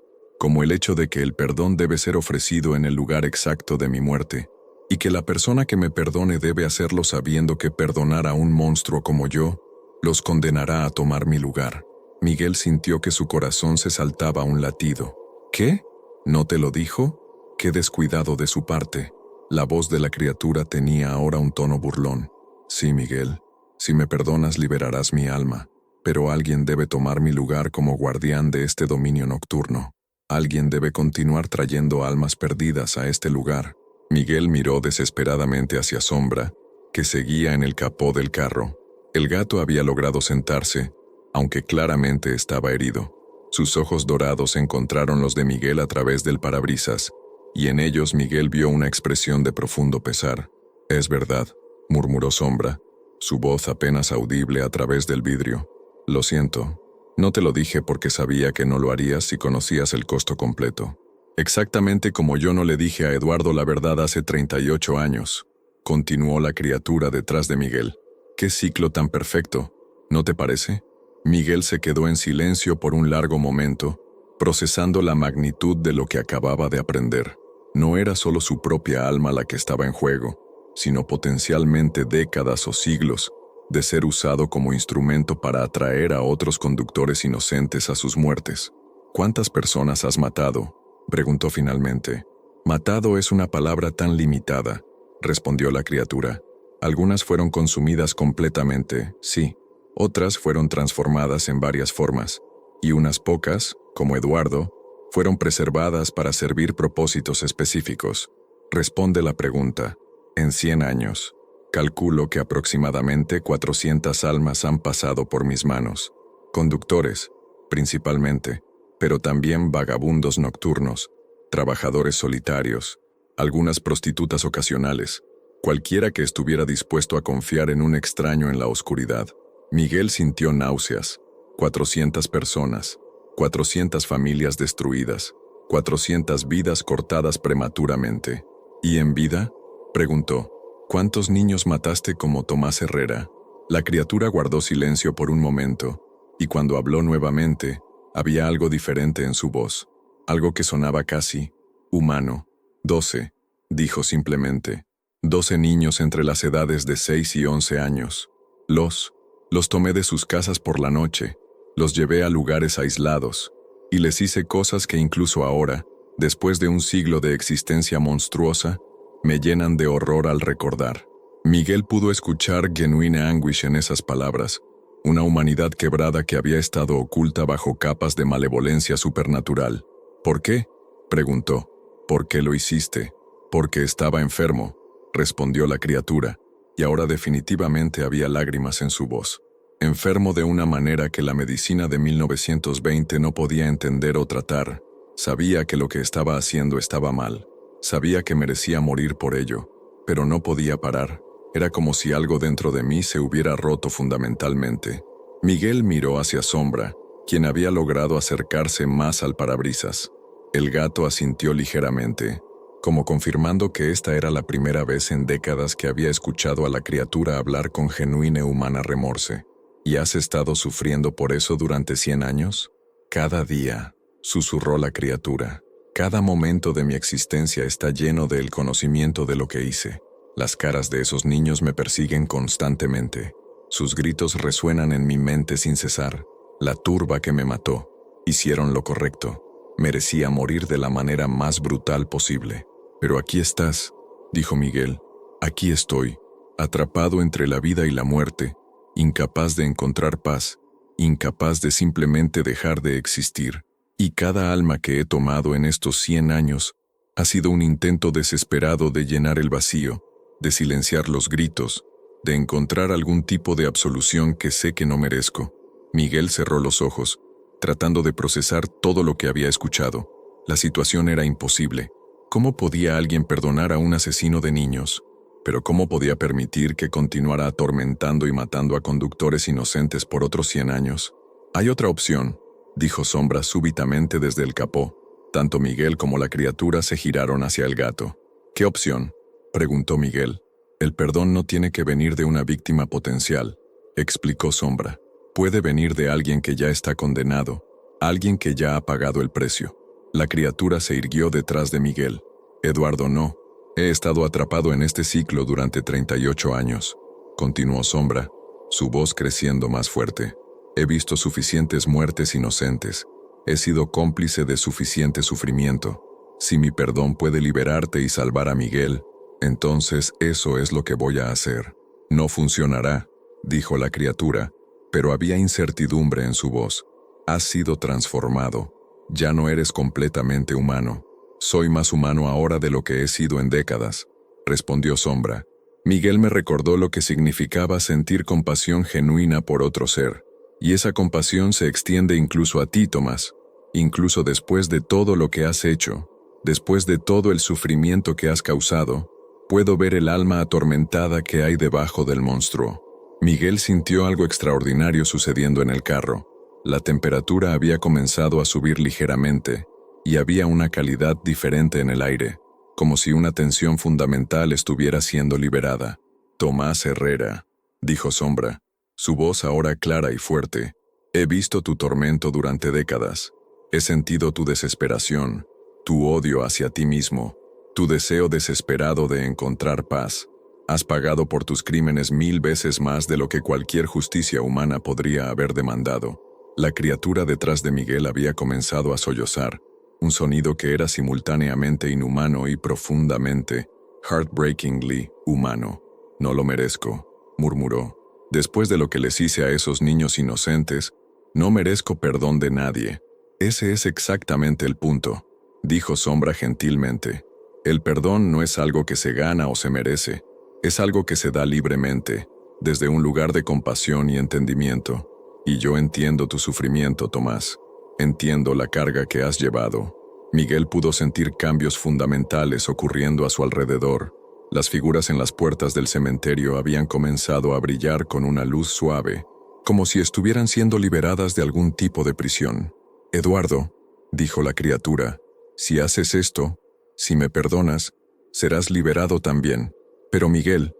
como el hecho de que el perdón debe ser ofrecido en el lugar exacto de mi muerte, y que la persona que me perdone debe hacerlo sabiendo que perdonar a un monstruo como yo los condenará a tomar mi lugar. Miguel sintió que su corazón se saltaba a un latido. ¿Qué? ¿No te lo dijo? Qué descuidado de su parte. La voz de la criatura tenía ahora un tono burlón. Sí, Miguel, si me perdonas liberarás mi alma, pero alguien debe tomar mi lugar como guardián de este dominio nocturno. Alguien debe continuar trayendo almas perdidas a este lugar. Miguel miró desesperadamente hacia Sombra, que seguía en el capó del carro. El gato había logrado sentarse, aunque claramente estaba herido. Sus ojos dorados encontraron los de Miguel a través del parabrisas, y en ellos Miguel vio una expresión de profundo pesar. «Es verdad», murmuró Sombra, su voz apenas audible a través del vidrio. «Lo siento. No te lo dije porque sabía que no lo harías si conocías el costo completo. Exactamente como yo no le dije a Eduardo la verdad hace 38 años», continuó la criatura detrás de Miguel. «Qué ciclo tan perfecto, ¿no te parece?» Miguel se quedó en silencio por un largo momento, procesando la magnitud de lo que acababa de aprender. No era solo su propia alma la que estaba en juego, sino potencialmente décadas o siglos de ser usado como instrumento para atraer a otros conductores inocentes a sus muertes. «¿Cuántas personas has matado?», preguntó finalmente. «Matado es una palabra tan limitada», respondió la criatura. «Algunas fueron consumidas completamente, sí. Otras fueron transformadas en varias formas, y unas pocas, como Eduardo, fueron preservadas para servir propósitos específicos. Responde la pregunta. En 100 años, calculo que aproximadamente 400 almas han pasado por mis manos. Conductores, principalmente, pero también vagabundos nocturnos, trabajadores solitarios, algunas prostitutas ocasionales, cualquiera que estuviera dispuesto a confiar en un extraño en la oscuridad». Miguel sintió náuseas. 400 personas, 400 familias destruidas, 400 vidas cortadas prematuramente. «¿Y en vida?», preguntó. «¿Cuántos niños mataste como Tomás Herrera?». La criatura guardó silencio por un momento, y cuando habló nuevamente, había algo diferente en su voz, algo que sonaba casi humano. 12, dijo simplemente. 12 niños entre las edades de 6 y 11 años. Los tomé de sus casas por la noche, los llevé a lugares aislados, y les hice cosas que incluso ahora, después de un siglo de existencia monstruosa, me llenan de horror al recordar». Miguel pudo escuchar genuine anguish en esas palabras, Una humanidad quebrada que había estado oculta bajo capas de malevolencia supernatural. ¿Por qué?, preguntó. ¿Por qué lo hiciste? Porque estaba enfermo, respondió la criatura, y ahora definitivamente había lágrimas en su voz. Enfermo de una manera que la medicina de 1920 no podía entender o tratar. Sabía que lo que estaba haciendo estaba mal. Sabía que merecía morir por ello, pero no podía parar. Era como si algo dentro de mí se hubiera roto fundamentalmente. Miguel miró hacia Sombra, quien había logrado acercarse más al parabrisas. El gato asintió ligeramente, como confirmando que esta era la primera vez en décadas que había escuchado a la criatura hablar con genuina humana remorse. ¿Y has estado sufriendo por eso durante 100 años? Cada día, susurró la criatura. Cada momento de mi existencia está lleno del conocimiento de lo que hice. Las caras de esos niños me persiguen constantemente. Sus gritos resuenan en mi mente sin cesar. La turba que me mató. Hicieron lo correcto. Merecía morir de la manera más brutal posible. Pero aquí estás, dijo Miguel. Aquí estoy, atrapado entre la vida y la muerte, incapaz de encontrar paz, incapaz de simplemente dejar de existir. Y cada alma que he tomado en estos 100 años ha sido un intento desesperado de llenar el vacío, de silenciar los gritos, de encontrar algún tipo de absolución que sé que no merezco. Miguel cerró los ojos, tratando de procesar todo lo que había escuchado. La situación era imposible. ¿Cómo podía alguien perdonar a un asesino de niños? Pero ¿cómo podía permitir que continuara atormentando y matando a conductores inocentes por otros 100 años? Hay otra opción, dijo Sombra súbitamente desde el capó. Tanto Miguel como la criatura se giraron hacia el gato. ¿Qué opción?, preguntó Miguel. El perdón no tiene que venir de una víctima potencial, explicó Sombra. Puede venir de alguien que ya está condenado, alguien que ya ha pagado el precio. La criatura se irguió detrás de Miguel. Eduardo, no. He estado atrapado en este ciclo durante 38 años, continuó Sombra, su voz creciendo más fuerte. He visto suficientes muertes inocentes. He sido cómplice de suficiente sufrimiento. Si mi perdón puede liberarte y salvar a Miguel, entonces eso es lo que voy a hacer. No funcionará, dijo la criatura, pero había incertidumbre en su voz. Has sido transformado. Ya no eres completamente humano. Soy más humano ahora de lo que he sido en décadas, respondió Sombra. Miguel me recordó lo que significaba sentir compasión genuina por otro ser. Y esa compasión se extiende incluso a ti, Tomás. Incluso después de todo lo que has hecho, después de todo el sufrimiento que has causado, puedo ver el alma atormentada que hay debajo del monstruo. Miguel sintió algo extraordinario sucediendo en el carro. La temperatura había comenzado a subir ligeramente, y había una calidad diferente en el aire, como si una tensión fundamental estuviera siendo liberada. Tomás Herrera, dijo Sombra, su voz ahora clara y fuerte. He visto tu tormento durante décadas. He sentido tu desesperación, tu odio hacia ti mismo, tu deseo desesperado de encontrar paz. Has pagado por tus crímenes 1000 veces más de lo que cualquier justicia humana podría haber demandado. La criatura detrás de Miguel había comenzado a sollozar, un sonido que era simultáneamente inhumano y profundamente, heartbreakingly, humano. No lo merezco, murmuró. Después de lo que les hice a esos niños inocentes, no merezco perdón de nadie. Ese es exactamente el punto, dijo Sombra gentilmente. El perdón no es algo que se gana o se merece, es algo que se da libremente, desde un lugar de compasión y entendimiento. Y yo entiendo tu sufrimiento, Tomás. Entiendo la carga que has llevado. Miguel pudo sentir cambios fundamentales ocurriendo a su alrededor. Las figuras en las puertas del cementerio habían comenzado a brillar con una luz suave, como si estuvieran siendo liberadas de algún tipo de prisión. Eduardo, dijo la criatura, si haces esto, si me perdonas, serás liberado también. Pero Miguel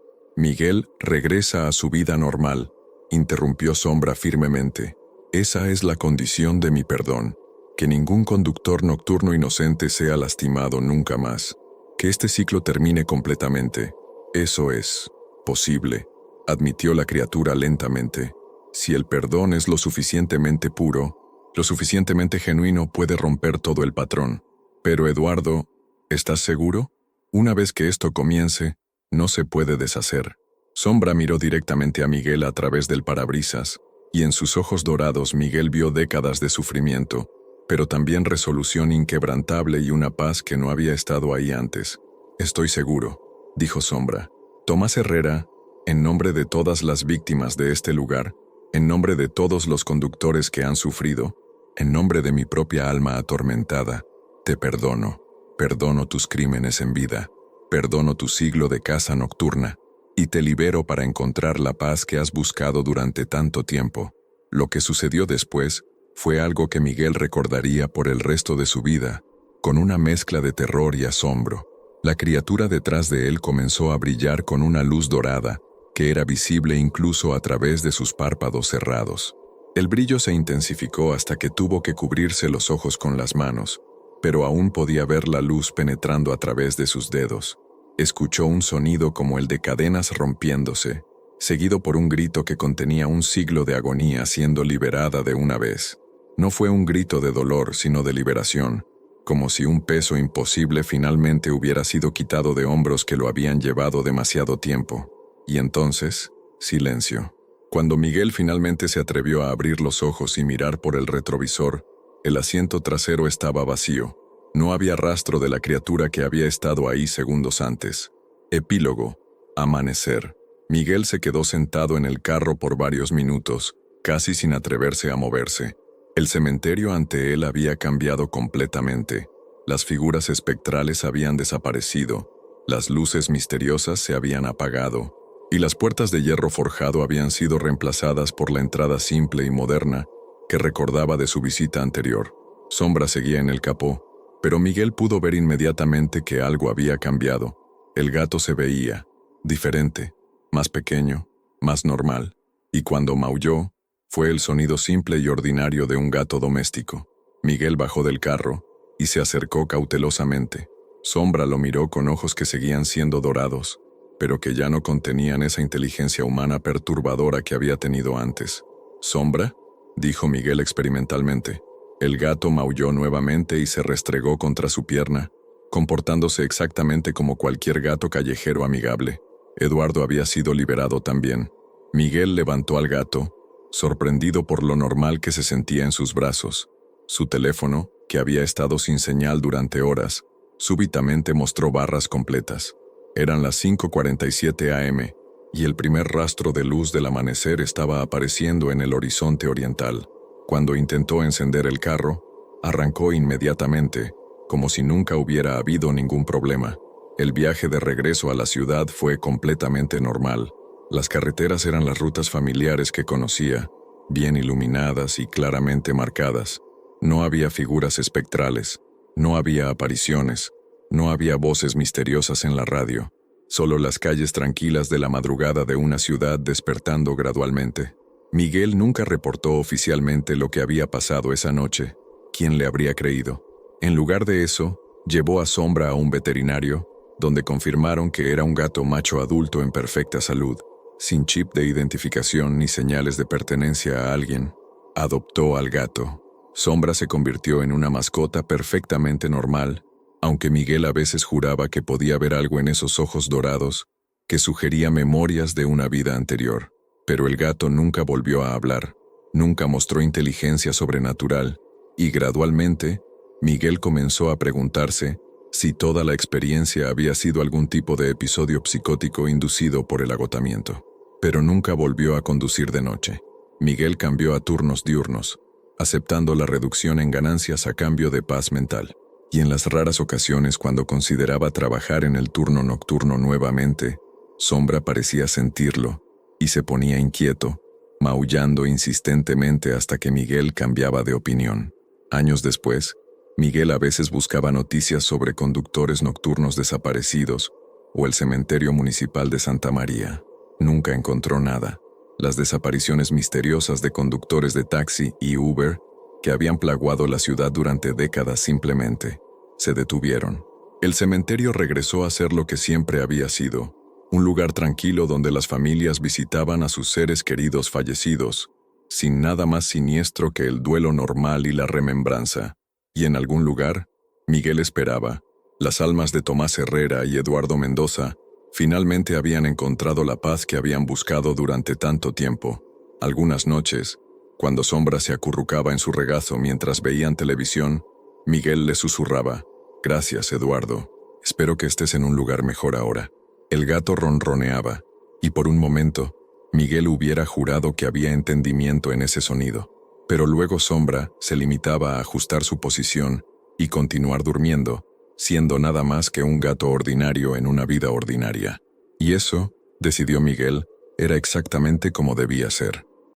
regresa a su vida normal, interrumpió Sombra firmemente. Esa es la condición de mi perdón, que ningún conductor nocturno inocente sea lastimado nunca más. Que este ciclo termine completamente. Eso es posible, admitió la criatura lentamente. Si el perdón es lo suficientemente puro, lo suficientemente genuino, puede romper todo el patrón. Pero Eduardo, ¿estás seguro? Una vez que esto comience, no se puede deshacer. Sombra miró directamente a Miguel a través del parabrisas, y en sus ojos dorados Miguel vio décadas de sufrimiento, pero también resolución inquebrantable y una paz que no había estado ahí antes. «Estoy seguro», dijo Sombra. «Tomás Herrera, en nombre de todas las víctimas de este lugar, en nombre de todos los conductores que han sufrido, en nombre de mi propia alma atormentada, te perdono. Perdono tus crímenes en vida, perdono tu siglo de caza nocturna, y te libero para encontrar la paz que has buscado durante tanto tiempo». Lo que sucedió después fue algo que Miguel recordaría por el resto de su vida, con una mezcla de terror y asombro. La criatura detrás de él comenzó a brillar con una luz dorada, que era visible incluso a través de sus párpados cerrados. El brillo se intensificó hasta que tuvo que cubrirse los ojos con las manos, pero aún podía ver la luz penetrando a través de sus dedos. Escuchó un sonido como el de cadenas rompiéndose, seguido por un grito que contenía un siglo de agonía siendo liberada de una vez. No fue un grito de dolor, sino de liberación, como si un peso imposible finalmente hubiera sido quitado de hombros que lo habían llevado demasiado tiempo. Y entonces, silencio. Cuando Miguel finalmente se atrevió a abrir los ojos y mirar por el retrovisor, el asiento trasero estaba vacío. No había rastro de la criatura que había estado ahí segundos antes. Epílogo. Amanecer. Miguel se quedó sentado en el carro por varios minutos, casi sin atreverse a moverse. El cementerio ante él había cambiado completamente. Las figuras espectrales habían desaparecido, las luces misteriosas se habían apagado, y las puertas de hierro forjado habían sido reemplazadas por la entrada simple y moderna que recordaba de su visita anterior. Sombra seguía en el capó, pero Miguel pudo ver inmediatamente que algo había cambiado. El gato se veía diferente, más pequeño, más normal, y cuando maulló, fue el sonido simple y ordinario de un gato doméstico. Miguel bajó del carro y se acercó cautelosamente. Sombra lo miró con ojos que seguían siendo dorados, pero que ya no contenían esa inteligencia humana perturbadora que había tenido antes. «¿Sombra?», dijo Miguel experimentalmente. El gato maulló nuevamente y se restregó contra su pierna, comportándose exactamente como cualquier gato callejero amigable. Eduardo había sido liberado también. Miguel levantó al gato, sorprendido por lo normal que se sentía en sus brazos. Su teléfono, que había estado sin señal durante horas, súbitamente mostró barras completas. Eran las 5:47 am, y el primer rastro de luz del amanecer estaba apareciendo en el horizonte oriental. Cuando intentó encender el carro, arrancó inmediatamente, como si nunca hubiera habido ningún problema. El viaje de regreso a la ciudad fue completamente normal. Las carreteras eran las rutas familiares que conocía, bien iluminadas y claramente marcadas. No había figuras espectrales, no había apariciones, no había voces misteriosas en la radio, solo las calles tranquilas de la madrugada de una ciudad despertando gradualmente. Miguel nunca reportó oficialmente lo que había pasado esa noche. ¿Quién le habría creído? En lugar de eso, llevó a Sombra a un veterinario, donde confirmaron que era un gato macho adulto en perfecta salud, sin chip de identificación ni señales de pertenencia a alguien. Adoptó al gato. Sombra se convirtió en una mascota perfectamente normal, aunque Miguel a veces juraba que podía ver algo en esos ojos dorados que sugería memorias de una vida anterior. Pero el gato nunca volvió a hablar, nunca mostró inteligencia sobrenatural, y gradualmente, Miguel comenzó a preguntarse si toda la experiencia había sido algún tipo de episodio psicótico inducido por el agotamiento. Pero nunca volvió a conducir de noche. Miguel cambió a turnos diurnos, aceptando la reducción en ganancias a cambio de paz mental. Y en las raras ocasiones cuando consideraba trabajar en el turno nocturno nuevamente, Sombra parecía sentirlo, y se ponía inquieto, maullando insistentemente hasta que Miguel cambiaba de opinión. Años después, Miguel a veces buscaba noticias sobre conductores nocturnos desaparecidos o el cementerio municipal de Santa María. Nunca encontró nada. Las desapariciones misteriosas de conductores de taxi y Uber, que habían plaguado la ciudad durante décadas, simplemente se detuvieron. El cementerio regresó a ser lo que siempre había sido, un lugar tranquilo donde las familias visitaban a sus seres queridos fallecidos, sin nada más siniestro que el duelo normal y la remembranza. Y en algún lugar, Miguel esperaba. Las almas de Tomás Herrera y Eduardo Mendoza finalmente habían encontrado la paz que habían buscado durante tanto tiempo. Algunas noches, Cuando Sombra se acurrucaba en su regazo mientras veían televisión, Miguel le susurraba: «Gracias, Eduardo. Espero que estés en un lugar mejor ahora». El gato ronroneaba, y por un momento, Miguel hubiera jurado que había entendimiento en ese sonido. Pero luego Sombra se limitaba a ajustar su posición y continuar durmiendo, siendo nada más que un gato ordinario en una vida ordinaria. Y eso, decidió Miguel, era exactamente como debía ser.